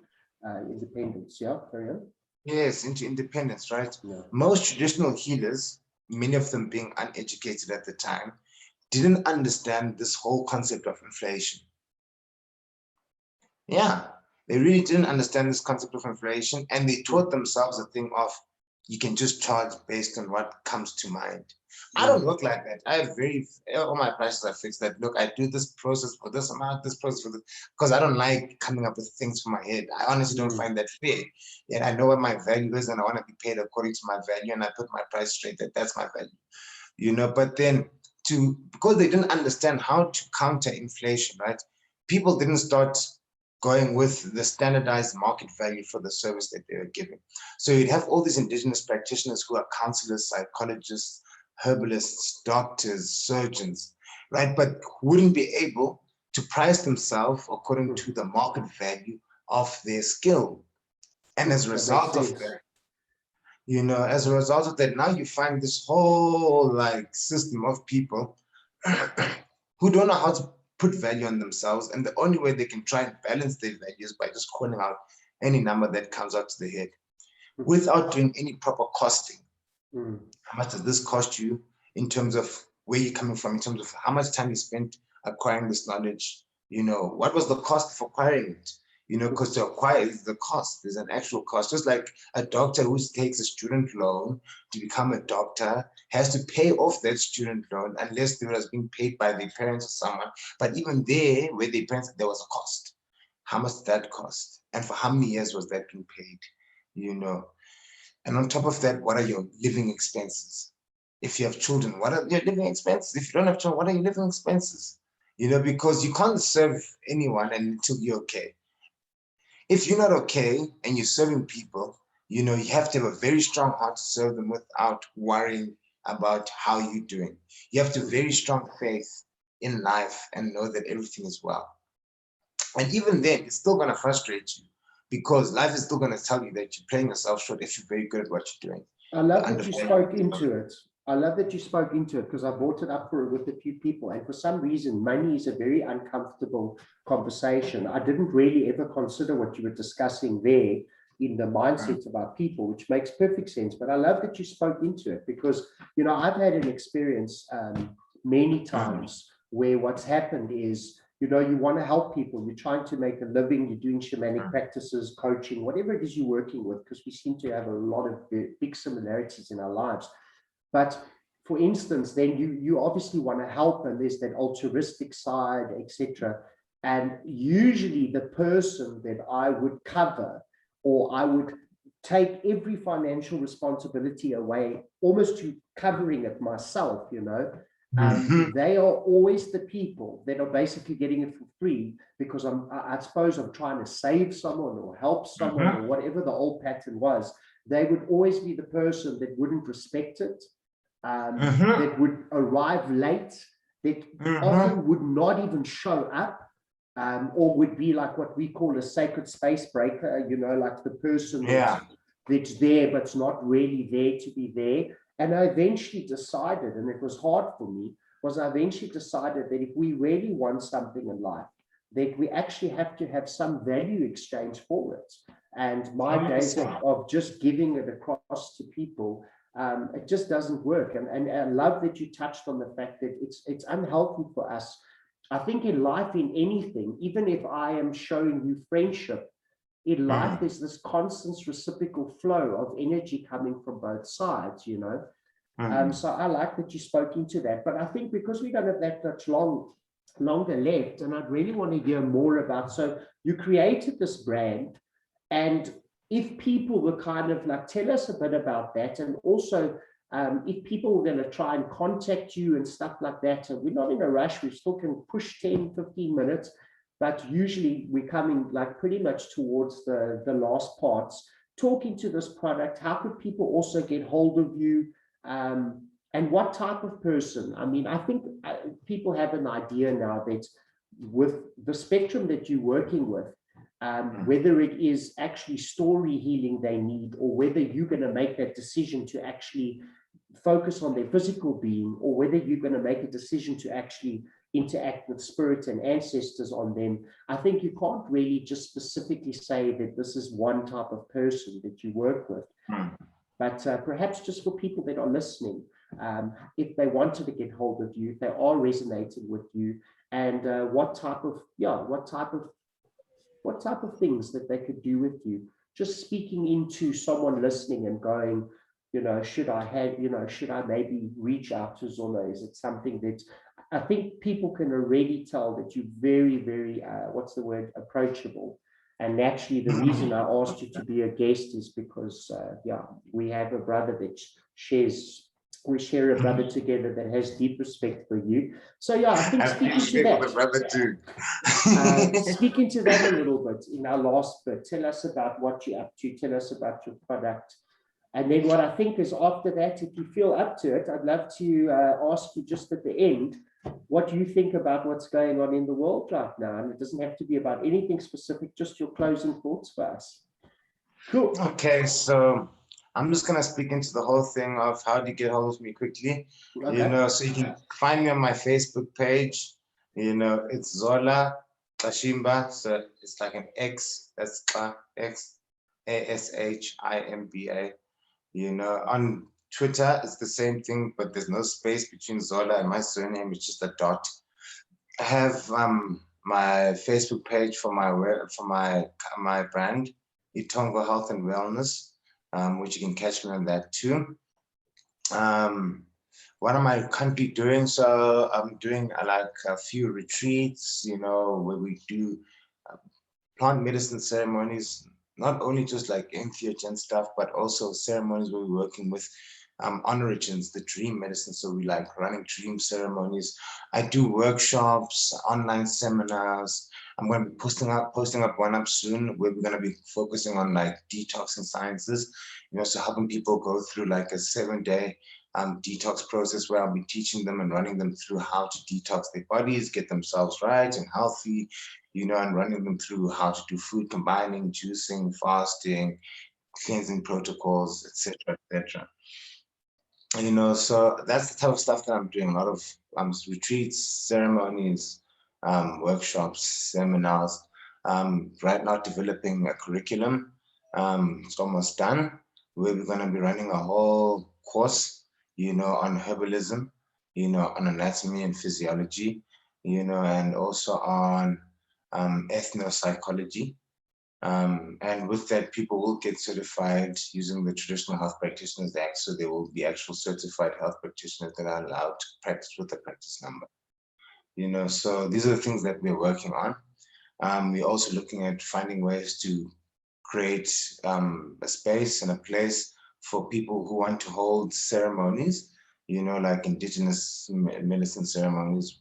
independence. Yeah, carry on. Yes, into independence, right? Yeah. Most traditional healers, many of them being uneducated at the time, didn't understand this whole concept of inflation. Yeah, they really didn't understand this concept of inflation, and they taught themselves a thing of, you can just charge based on what comes to mind. I don't work like that. I have all my prices are fixed. That, look, I do this process for this amount, this process for this, because I don't like coming up with things for my head. I honestly don't find that fair. And I know what my value is, and I want to be paid according to my value, and I put my price straight, that's my value. But then because they didn't understand how to counter inflation, right? People didn't start going with the standardized market value for the service that they were giving. So you'd have all these indigenous practitioners who are counselors, psychologists, herbalists, doctors, surgeons, right? But wouldn't be able to price themselves according to the market value of their skill. And as a result of that, now you find this whole like system of people who don't know how to put value on themselves, and the only way they can try and balance their values by just calling out any number that comes out to the head without doing any proper costing. How much does this cost you in terms of where you're coming from, in terms of how much time you spent acquiring this knowledge? What was the cost of acquiring it? you know, because to acquire is the cost. There's an actual cost. Just like a doctor who takes a student loan to become a doctor has to pay off that student loan unless it was being paid by their parents or someone. But even there, where their parents, there was a cost. How much did that cost? And for how many years was that being paid? You know. And on top of that, what are your living expenses? If you have children, what are your living expenses? If you don't have children, what are your living expenses? You know, because you can't serve anyone until you're okay. If you're not okay and you're serving people, you know, you have to have a very strong heart to serve them without worrying about how you're doing. You have to have very strong faith in life and know that everything is well. And even then, it's still going to frustrate you because life is still going to tell you that you're playing yourself short if you're very good at what you're doing. I love that you spoke into it. I love that you spoke into it because I brought it up with a few people. And for some reason, money is a very uncomfortable conversation. I didn't really ever consider what you were discussing there in the mindset about people, which makes perfect sense. But I love that you spoke into it because, you know, I've had an experience many times where what's happened is, you know, you want to help people, you're trying to make a living, you're doing shamanic practices, coaching, whatever it is you're working with, because we seem to have a lot of big similarities in our lives. But for instance, then you obviously want to help, and there's that altruistic side, etc. And usually the person that I would cover, or I would take every financial responsibility away, almost to covering it myself, you know, they are always the people that are basically getting it for free because I suppose I'm trying to save someone or help someone or whatever the old pattern was. They would always be the person that wouldn't respect it, that would arrive late, that often would not even show up, or would be like what we call a sacred space breaker, you know, like the person that's there but's not really there to be there. And I eventually decided, and it was hard for me, I eventually decided that if we really want something in life, that we actually have to have some value exchange for it. And my days of just giving it across to people, it just doesn't work. And I love that you touched on the fact that it's unhealthy for us. I think in life, in anything, even if I am showing you friendship, in life, there's this constant reciprocal flow of energy coming from both sides, you know. So I like that you spoke into that. But I think because we don't have that much longer left, and I'd really want to hear more about, so you created this brand, and if people were kind of like, tell us a bit about that, and also if people were going to try and contact you and stuff like that, and we're not in a rush, we still can push 10, 15 minutes, but usually we're coming like pretty much towards the last parts, talking to this product. How could people also get hold of you? And what type of person? I mean, I think people have an idea now that with the spectrum that you're working with, whether it is actually story healing they need, or whether you're going to make that decision to actually focus on their physical being, or whether you're going to make a decision to actually interact with spirit and ancestors on them. I think you can't really just specifically say that this is one type of person that you work with. But perhaps just for people that are listening, if they wanted to get hold of you, if they are resonating with you, and what type of things that they could do with you, just speaking into someone listening and going, you know, should I maybe reach out to Zola? Is it something that I think people can already tell that you're very, very, approachable. And actually, the reason I asked you to be a guest is because, we have a brother that we share a brother together that has deep respect for you. So, I think speaking to that, speaking to that a little bit in our last bit, tell us about what you're up to, tell us about your product. And then what I think is after that, if you feel up to it, I'd love to ask you just at the end, what do you think about what's going on in the world right now? And it doesn't have to be about anything specific, just your closing thoughts for us. Cool. Okay, so I'm just going to speak into the whole thing of how to get hold of me quickly. Okay. You know, so you can find me on my Facebook page. You know, it's Zola Xashimba. So it's like an X, that's X, ASHIMBA. You know, on Twitter, it's the same thing, but there's no space between Zola and my surname. It's just a dot. I have my Facebook page for my brand, Gcinithongo Health and Wellness, which you can catch me on that too. What am I currently doing? So I'm doing like a few retreats, you know, where we do plant medicine ceremonies, not only just like entheogen stuff, but also ceremonies where we're working with origins, the dream medicine. So we like running dream ceremonies. I do workshops, online seminars. I'm going to be posting up one up soon where we're going to be focusing on like detox and sciences, you know, so helping people go through like a 7-day detox process where I'll be teaching them and running them through how to detox their bodies, get themselves right and healthy, you know, and running them through how to do food combining, juicing, fasting, cleansing protocols, etc., etc. You know, so that's the type of stuff that I'm doing. A lot of retreats, ceremonies, workshops, seminars. Right now, developing a curriculum. It's almost done. Where we're going to be running a whole course, you know, on herbalism, you know, on anatomy and physiology, you know, and also on ethnopsychology. And with that, people will get certified using the Traditional Health Practitioners Act. So there will be actual certified health practitioners that are allowed to practice with a practice number. You know, so these are the things that we're working on. We're also looking at finding ways to create a space and a place for people who want to hold ceremonies, you know, like Indigenous medicine ceremonies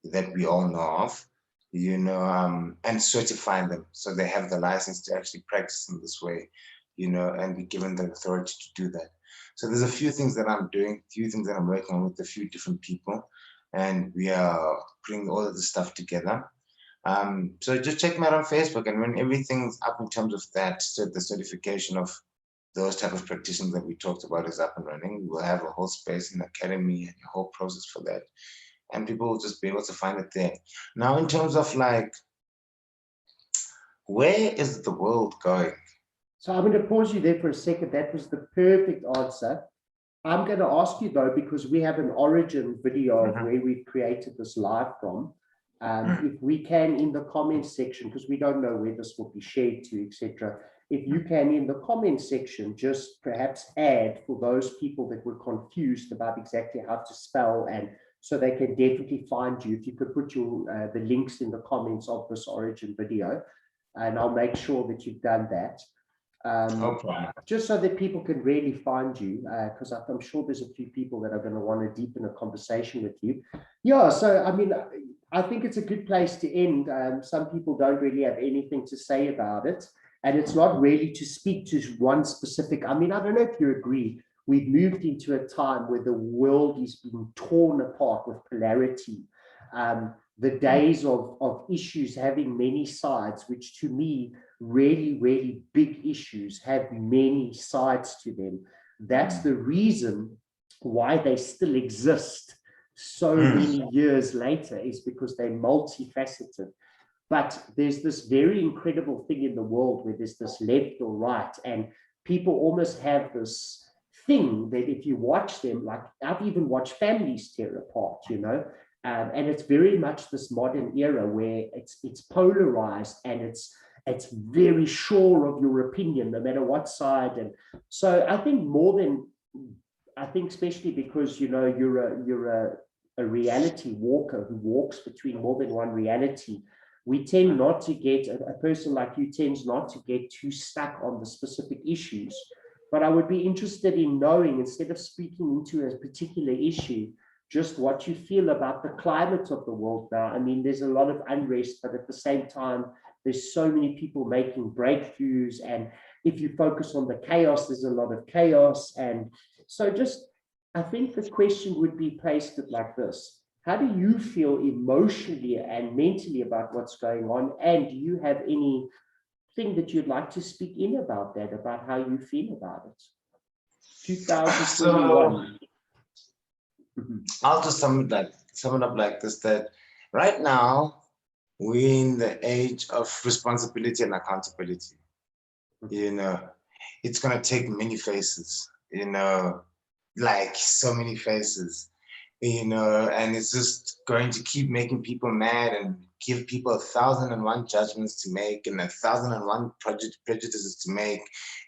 that we all know of, you know, and certify them so they have the license to actually practice in this way, you know, and be given the authority to do that. So there's a few things that I'm doing, a few things that I'm working on with a few different people, and we are putting all of this stuff together. So just check me out on Facebook, and when everything's up in terms of that, so the certification of those type of practitioners that we talked about is up and running, we'll have a whole space, an academy, and a whole process for that. And people will just be able to find it there. Now, in terms of like, where is the world going? So I'm going to pause you there for a second. That was the perfect answer. I'm going to ask you though, because we have an origin video of where we've created this live from. If we can, in the comments section, because we don't know where this will be shared to, etc. If you can, in the comments section, just perhaps add for those people that were confused about exactly how to spell, and so they can definitely find you. If you could put your the links in the comments of this origin video, and I'll make sure that you've done that. Just so that people can really find you, because I'm sure there's a few people that are going to want to deepen a conversation with you. Yeah, so I mean, I think it's a good place to end. Some people don't really have anything to say about it, and it's not really to speak to one specific. I mean, I don't know if you agree. We've moved into a time where the world is being torn apart with polarity. The days of issues having many sides, which to me, really, really big issues have many sides to them. That's the reason why they still exist so many years later, is because they're multifaceted. But there's this very incredible thing in the world where there's this left or right, and people almost have this thing that if you watch them, like I've even watched families tear apart, you know, and it's very much this modern era where it's polarized, and it's very sure of your opinion, no matter what side. And so I think especially because, you know, you're a reality walker who walks between more than one reality, we tend not to get, a person like you tends not to get too stuck on the specific issues. But I would be interested in knowing, instead of speaking into a particular issue, just what you feel about the climate of the world now. I mean, there's a lot of unrest, but at the same time, there's so many people making breakthroughs. And if you focus on the chaos, there's a lot of chaos. And so just, I think the question would be placed like this. How do you feel emotionally and mentally about what's going on? And do you have anything that you'd like to speak in about that, about how you feel about it? 2021. I'll just sum it up like this, that right now we're in the age of responsibility and accountability. You know, it's going to take many faces, you know, like so many faces, you know, and it's just going to keep making people mad and give people 1,001 judgments to make and 1,001 prejudices to make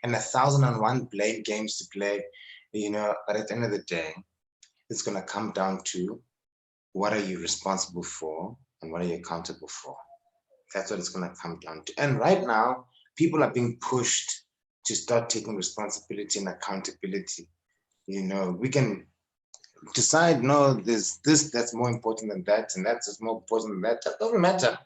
and 1,001 blame games to play, you know, but at the end of the day, it's going to come down to what are you responsible for and what are you accountable for? That's what it's going to come down to. And right now, people are being pushed to start taking responsibility and accountability. You know, we can decide, no, there's this that's more important than that, and that's more important than that. That doesn't matter.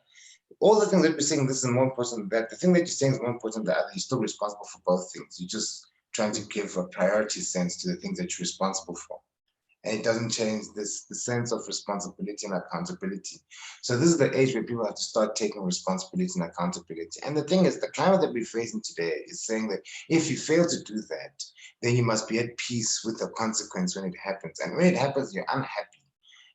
All the things that we're saying, this is more important than that. The thing that you're saying is more important than the other. You're still responsible for both things. You're just trying to give a priority sense to the things that you're responsible for. And it doesn't change the sense of responsibility and accountability. So this is the age where people have to start taking responsibility and accountability. And the thing is, the climate that we're facing today is saying that if you fail to do that, then you must be at peace with the consequence when it happens. And when it happens, you're unhappy,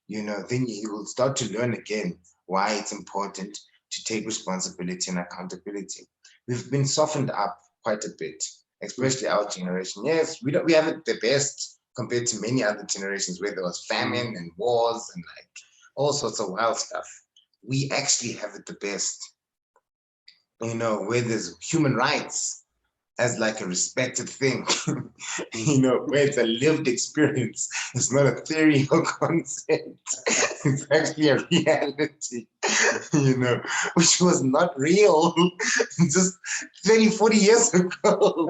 you know, then you will start to learn again why it's important to take responsibility and accountability. We've been softened up quite a bit, especially our generation. Yes, we have it the best compared to many other generations where there was famine and wars and like all sorts of wild stuff. We actually have it the best, you know, where there's human rights as like a respected thing, you know, where it's a lived experience. It's not a theory or concept. It's actually a reality, you know, which was not real just 30, 40 years ago,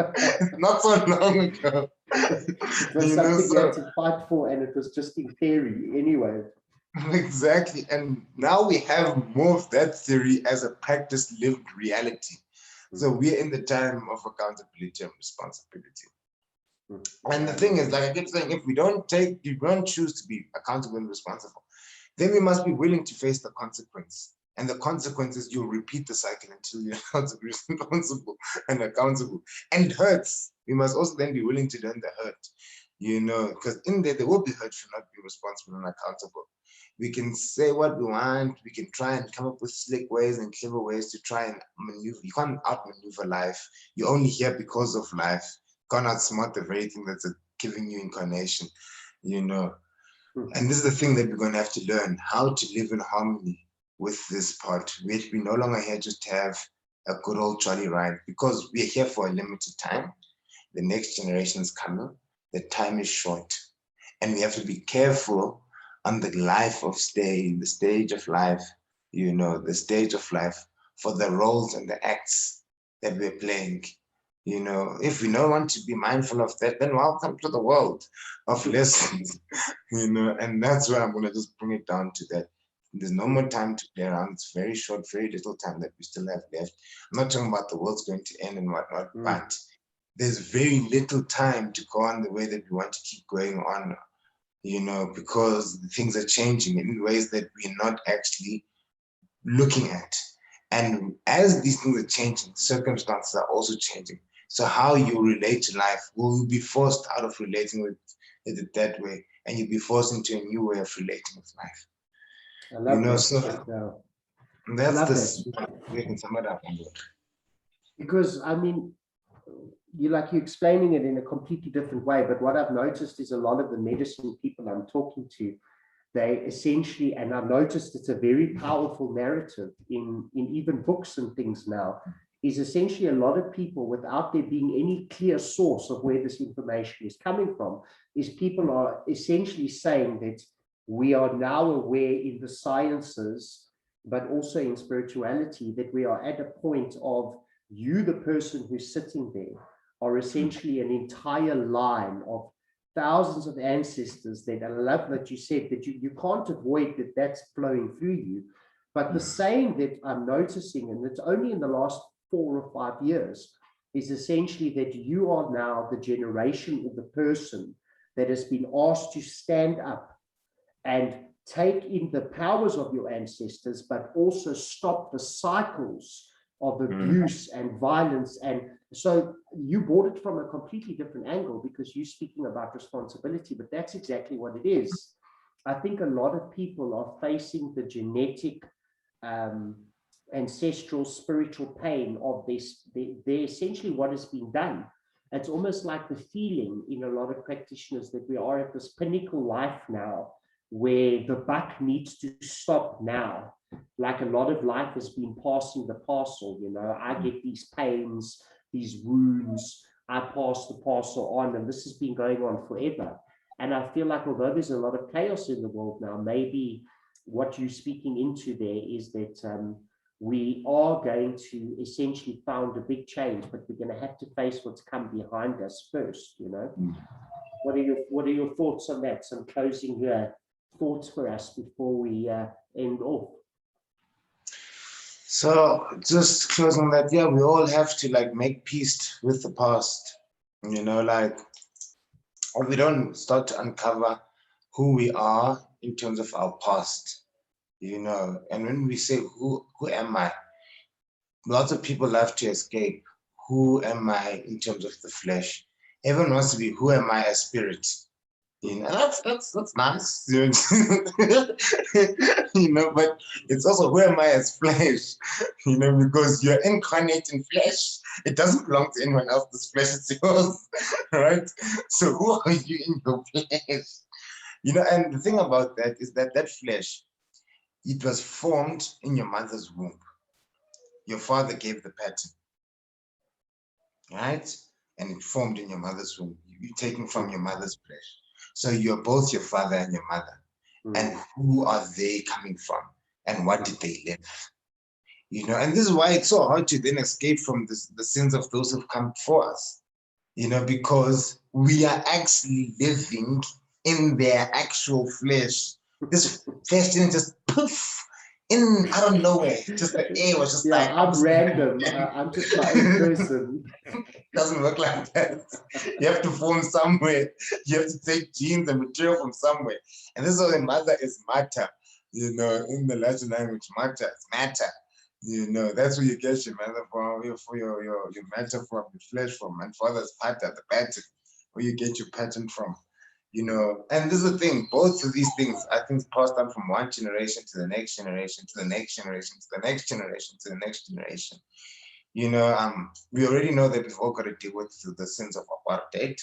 not so long ago. It was something you had to fight for, and it was just in theory anyway. Exactly. And now we have more of that theory as a practiced lived reality. So we're in the time of accountability and responsibility. And the thing is, like I keep saying, if we don't choose to be accountable and responsible, then we must be willing to face the consequence. And the consequence is you'll repeat the cycle until you're not responsible and accountable. And it hurts. We must also then be willing to learn the hurt, you know, because in there will be hurt for not being responsible and accountable. We can say what we want. We can try and come up with slick ways and clever ways to try and maneuver. You can't outmaneuver life. You're only here because of life. You can't outsmart the very thing that's giving you incarnation, you know. And this is the thing that we're going to have to learn, how to live in harmony with this part. We're no longer here just to have a good old jolly ride, because we're here for a limited time. The next generation is coming. The time is short. And we have to be careful on the the stage of life, you know, the stage of life for the roles and the acts that we're playing. You know, if we don't want to be mindful of that, then welcome to the world of lessons, you know, and that's where I'm going to just bring it down to that. There's no more time to play around. It's very short, very little time that we still have left. I'm not talking about the world's going to end and whatnot, but there's very little time to go on the way that we want to keep going on, you know, because things are changing in ways that we're not actually looking at. And as these things are changing, circumstances are also changing. So how you relate to life, will you be forced out of relating with it that way, and you'll be forced into a new way of relating with life. I love you know, that. so that's this. We can sum it up. Because I mean, you're explaining it in a completely different way, but what I've noticed is a lot of the medicine people I'm talking to, they essentially, and I've noticed it's a very powerful narrative in even books and things now, is essentially a lot of people, without there being any clear source of where this information is coming from, is people are essentially saying that we are now aware in the sciences, but also in spirituality, that we are at a point of you, the person who's sitting there, are essentially an entire line of thousands of ancestors that I love that you said that you can't avoid that that's flowing through you. But the saying that I'm noticing, and it's only in the last 4 or 5 years, is essentially that you are now the generation of the person that has been asked to stand up and take in the powers of your ancestors, but also stop the cycles of abuse and violence. And so you brought it from a completely different angle, because you're speaking about responsibility, but that's exactly what it is. I think a lot of people are facing the genetic, ancestral, spiritual pain of this. They're essentially what has been done. It's almost like the feeling in a lot of practitioners that we are at this pinnacle life now, where the buck needs to stop now. like a lot of life has been passing the parcel, you know. I get these pains, these wounds, I pass the parcel on, and this has been going on forever. And I feel like although there's a lot of chaos in the world now, maybe what you're speaking into there is that we are going to essentially found a big change, but we're going to have to face what's come behind us first, you know. What are your thoughts on that? Some closing thoughts for us before we end off. So just closing that, yeah, we all have to like make peace with the past, you know, like if we don't start to uncover who we are in terms of our past, you know, and when we say who am I, lots of people love to escape. Who am I in terms of the flesh? Everyone wants to be who am I as spirit. You know, that's nice, you know, but it's also who am I as flesh, you know, because you're incarnate in flesh. It doesn't belong to anyone else. This flesh is yours, right? So who are you in your flesh? You know, and the thing about that is that that flesh, it was formed in your mother's womb. Your father gave the pattern, right? And it formed in your mother's womb. You're taken from your mother's flesh. So you're both your father and your mother. And who are they coming from? And what did they live? You know, and this is why it's so hard to then escape from this, the sins of those who've come before us. You know, because we are actually living in their actual flesh. This flesh didn't just poof in out of nowhere. Just the air was just like, I'm random. I'm just my own person. Doesn't work like that. You have to form somewhere. You have to take genes and material from somewhere. And this is why mother is matter. You know, in the Latin language, matter is matter. You know, that's where you get your matter from, your matter from, your flesh from, and father's pattern, the pattern, where you get your pattern from. You know, and this is the thing, both of these things are things passed on from one generation to the next generation, to the next generation, to the next generation, to the next generation. You know, we already know that we've all got to deal with the sins of apartheid,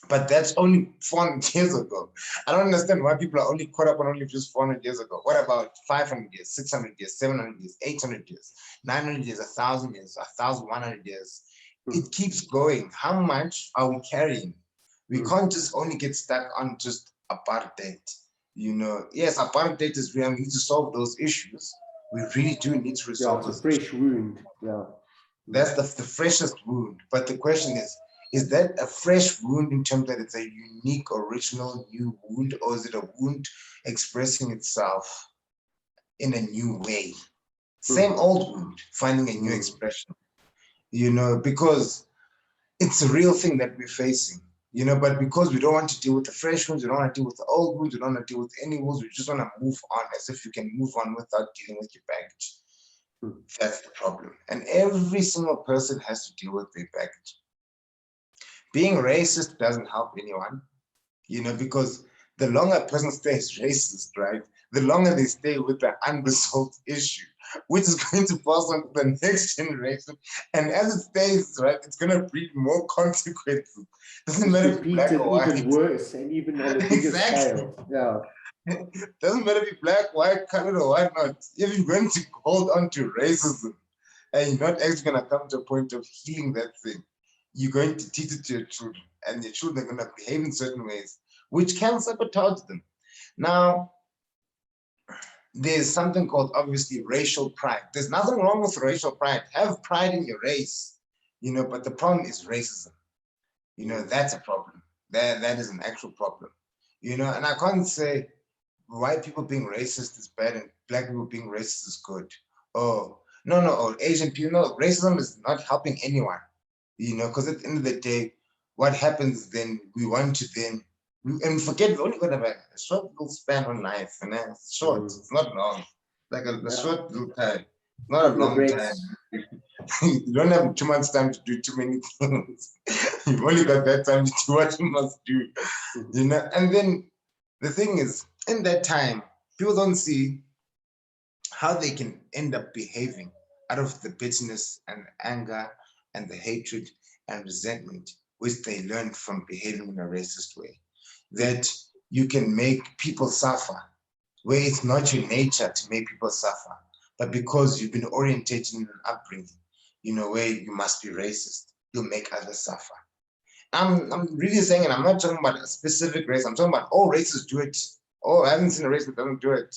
but that's only 400 years ago. I don't understand why people are only caught up on only just 400 years ago. What about 500 years, 600 years, 700 years, 800 years, 900 years, 1,000 years, 1,100 years? It keeps going. How much are we carrying? We can't just only get stuck on just apartheid. You know, yes, apartheid is real. We need to solve those issues. We really do need to resolve it's a fresh wound. Yeah. That's the freshest wound. But the question is that a fresh wound in terms that it's a unique, original, new wound, or is it a wound expressing itself in a new way? Same old wound, finding a new expression, you know, because it's a real thing that we're facing, you know, but because we don't want to deal with the fresh wounds, we don't want to deal with the old wounds, we don't want to deal with any wounds, we just want to move on as if you can move on without dealing with your baggage. That's the problem. And every single person has to deal with their baggage. Being racist doesn't help anyone, you know, because the longer a person stays racist, right, the longer they stay with the unresolved issue, which is going to pass on to the next generation. And as it stays, right, it's going to breed more consequences. Doesn't matter if black or white. Even worse, and even on a bigger scale. Yeah. Doesn't matter if you're black, white, colored, or whatnot. If you're going to hold on to racism and you're not actually going to come to a point of healing that thing, you're going to teach it to your children, and your children are going to behave in certain ways, which can sabotage them. Now, there's something called, obviously, racial pride. There's nothing wrong with racial pride. Have pride in your race, you know, but the problem is racism. You know, that's a problem. That is an actual problem. You know, and I can't say white people being racist is bad and black people being racist is good. Oh, no, or Asian people. No, racism is not helping anyone. You know, because at the end of the day, what happens then, we want to then, and forget, we only got a short little span on life, and it's short, it's not long, like a short little time, not a long time. You don't have too much time to do too many things. You've only got that time to do what you must do, you know. And then the thing is, in that time, people don't see how they can end up behaving out of the bitterness and anger and the hatred and resentment, which they learned from behaving in a racist way. That you can make people suffer where it's not your nature to make people suffer, but because you've been orientated in an upbringing, where you must be racist, you'll make others suffer. I'm really saying, and I'm not talking about a specific race, I'm talking about all races do it. Oh, I haven't seen a race that doesn't do it.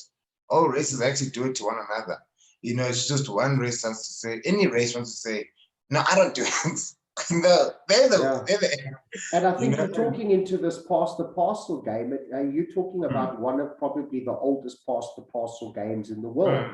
All races actually do it to one another. It's just one race wants to say, any race wants to say, no, I don't do it. No, they're the And I think you're talking into this pass the parcel game. You're talking about one of probably the oldest pass the parcel games in the world.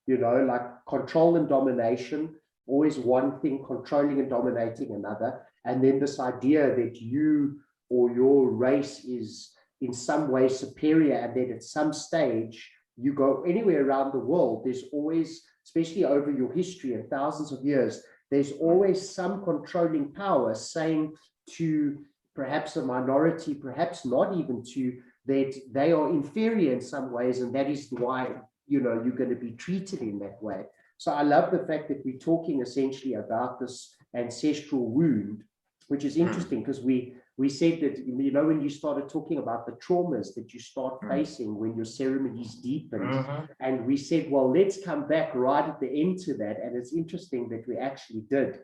Like control and domination, always one thing controlling and dominating another. And then this idea that you or your race is in some way superior, and then at some stage, you go anywhere around the world, there's always, especially over your history and thousands of years, there's always some controlling power saying to perhaps a minority, perhaps not even to, that they are inferior in some ways, and that is why you're going to be treated in that way. So I love the fact that we're talking essentially about this ancestral wound, which is interesting because we said that, when you started talking about the traumas that you start facing when your ceremonies deepen, and we said, well, let's come back right at the end to that. And it's interesting that we actually did,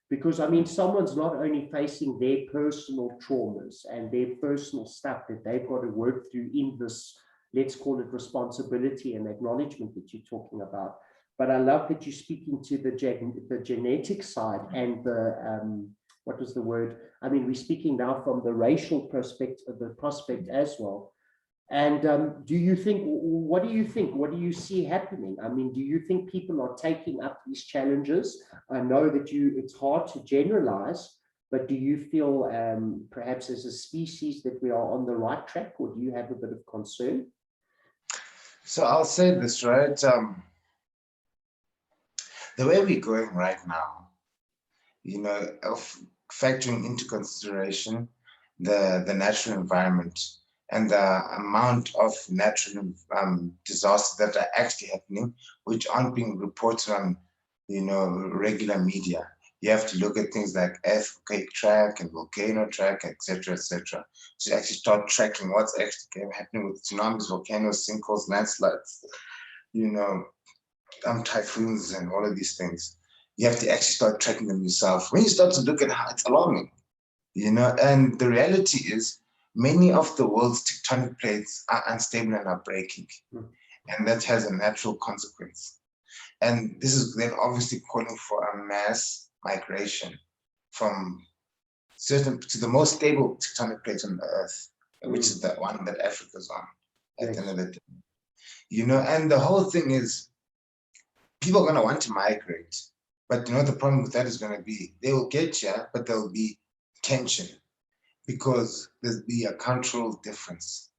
because someone's not only facing their personal traumas and their personal stuff that they've got to work through in this, let's call it responsibility and acknowledgement that you're talking about. But I love that you're speaking to the genetic side and the, what was the word? We're speaking now from the racial perspective, the prospect as well. And what do you think? What do you see happening? Do you think people are taking up these challenges? I know that it's hard to generalize, but do you feel perhaps as a species that we are on the right track, or do you have a bit of concern? So I'll say this, right? The way we're going right now, of factoring into consideration the natural environment and the amount of natural disasters that are actually happening, which aren't being reported on, regular media. You have to look at things like earthquake track and volcano track, etc., to actually start tracking what's actually happening with tsunamis, volcanoes, sinkholes, landslides, typhoons, and all of these things. You have to actually start tracking them yourself. When you start to look at how it's alarming, and the reality is many of the world's tectonic plates are unstable and are breaking. And that has a natural consequence. And this is then obviously calling for a mass migration from certain to the most stable tectonic plate on the earth, which is the one that Africa's on at the end of the day. And the whole thing is people are going to want to migrate. But the problem with that is going to be, they will get here, but there'll be tension because there'll be a cultural difference.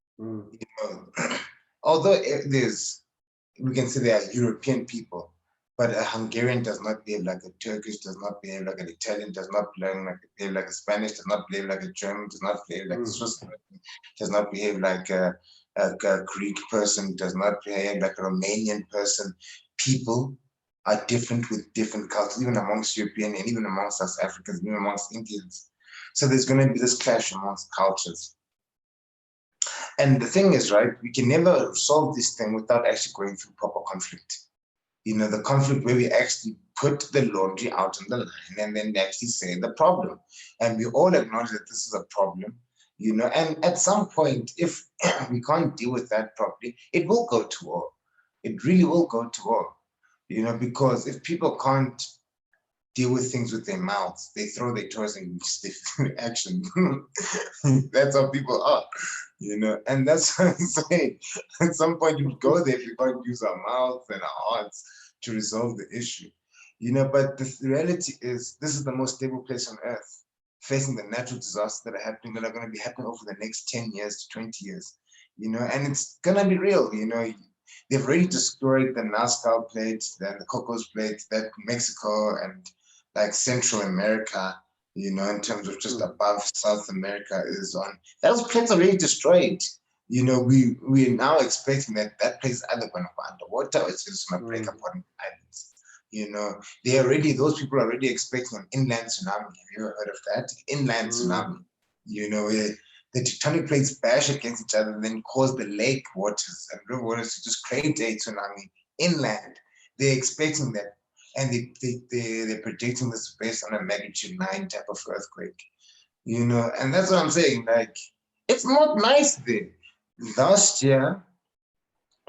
Although we can say they are European people, but a Hungarian does not behave like a Turkish, does not behave like an Italian, does not behave like a Spanish, does not behave like a German, does not behave like a Swiss, does not behave like a Greek person, does not behave like a Romanian person. People are different with different cultures, even amongst European and even amongst us Africans, even amongst Indians. So there's going to be this clash amongst cultures. And the thing is, right, we can never solve this thing without actually going through proper conflict. The conflict where we actually put the laundry out on the line and then actually say the problem. And we all acknowledge that this is a problem, and at some point, if we can't deal with that properly, it will go to war. It really will go to war. Because if people can't deal with things with their mouths, they throw their toys and stiff action. That's how people are, and that's what I'm saying. At some point, you would go there if we can't use our mouths and our hearts to resolve the issue. But the reality is, this is the most stable place on earth, facing the natural disasters that are happening, that are going to be happening over the next 10 years to 20 years, and it's going to be real, They've already destroyed the Nazca plate, then the Cocos plate, that Mexico and like Central America, in terms of just above South America is on. Those plates are already destroyed. We're now expecting that place is either going to go underwater or it's just going to break apart in islands. Those people are already expecting an inland tsunami. Have you ever heard of that? Inland tsunami, where the tectonic plates bash against each other and then cause the lake waters and river waters to just create a tsunami inland. They're expecting that. And they're predicting this based on a magnitude 9 type of earthquake. You know, and that's what I'm saying. Like, it's not nice there. Last year,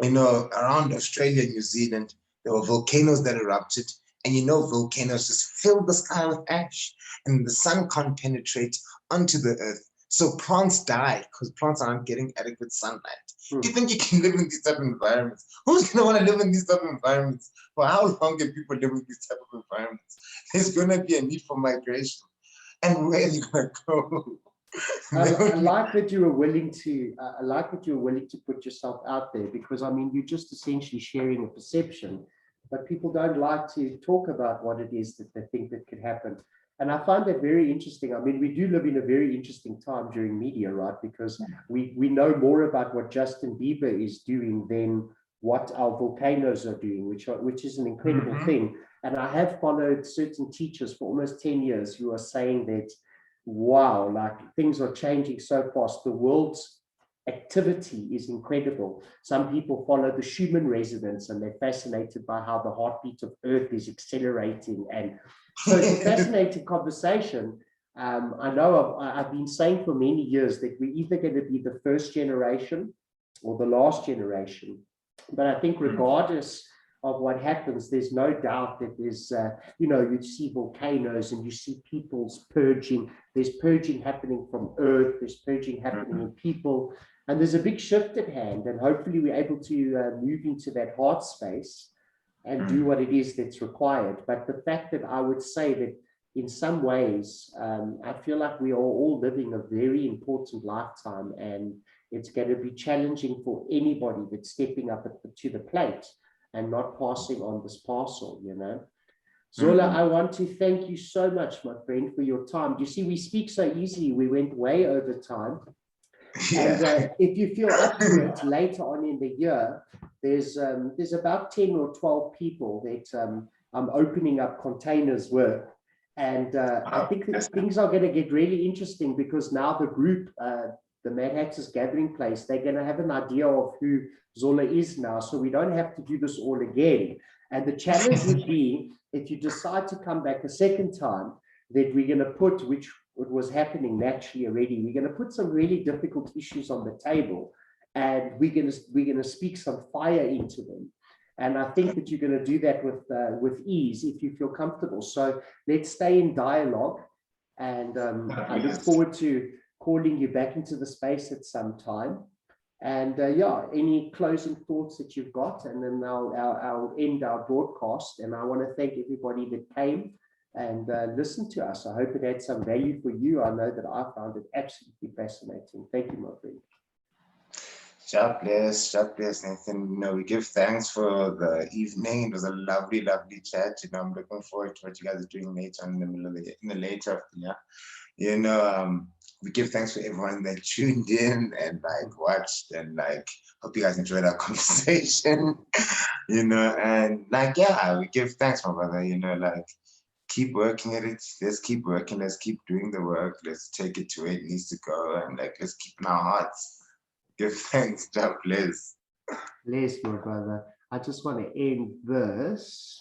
you know, around Australia, New Zealand, there were volcanoes that erupted. And you know, volcanoes just fill the sky with ash and the sun can't penetrate onto the earth. So plants die because plants aren't getting adequate sunlight. Do you think you can live in these type of environments? Who's going to want to live in these type of environments? For how long can people live in these type of environments? There's going to be a need for migration. And where are you going to go? I like that you were willing to. I like that you were willing to put yourself out there, because I mean, you're just essentially sharing a perception, but people don't like to talk about what it is that they think that could happen. And I find that very interesting. I mean, we do live in a very interesting time during media, right? Because we know more about what Justin Bieber is doing than what our volcanoes are doing, which is an incredible thing. And I have followed certain teachers for almost 10 years who are saying that, wow, like things are changing so fast. The world's activity is incredible. Some people follow the Schumann resonance and they're fascinated by how the heartbeat of Earth is accelerating. And so it's a fascinating conversation. I know I've been saying for many years that we're either going to be the first generation or the last generation. But I think regardless of what happens, there's no doubt that there's, you know, you see volcanoes and you see people's purging. There's purging happening from Earth, there's purging happening in people, and there's a big shift at hand. And hopefully we're able to move into that heart space and do what it is that's required. But the fact that I would say that in some ways, I feel like we are all living a very important lifetime, and it's going to be challenging for anybody that's stepping up to the plate and not passing on this parcel, you know. Zola, I want to thank you so much, my friend, for your time. You see, we speak so easily. We went way over time. And if you feel up to it later on in the year, there's about 10 or 12 people that I'm opening up containers with. And I think that things are going to get really interesting, because now the group, the Mad Hatters Gathering Place, they're going to have an idea of who Zola is now, so we don't have to do this all again. And the challenge would be, if you decide to come back a second time, that we're going to put, which was happening naturally already, we're going to put some really difficult issues on the table, and we're going to speak some fire into them. And I think that you're going to do that with ease if you feel comfortable. So let's stay in dialogue, and I look forward to calling you back into the space at some time. And yeah, any closing thoughts that you've got, and then I'll end our broadcast. And I want to thank everybody that came and listened to us. I hope it had some value for you. I know that I found it absolutely fascinating. Thank you, my friend. God bless, Nathan. You know, we give thanks for the evening. It was a lovely, lovely chat. You know, I'm looking forward to what you guys are doing later on in the later of the year. You know, we give thanks for everyone that tuned in and like watched, and like hope you guys enjoyed our conversation. You know, and like, yeah, we give thanks, my brother. You know, like, keep working at it. Let's keep working. Let's keep doing the work. Let's take it to where it needs to go, and like, let's keep in our hearts. Give thanks. God bless. Bless, my brother. I just want to end this.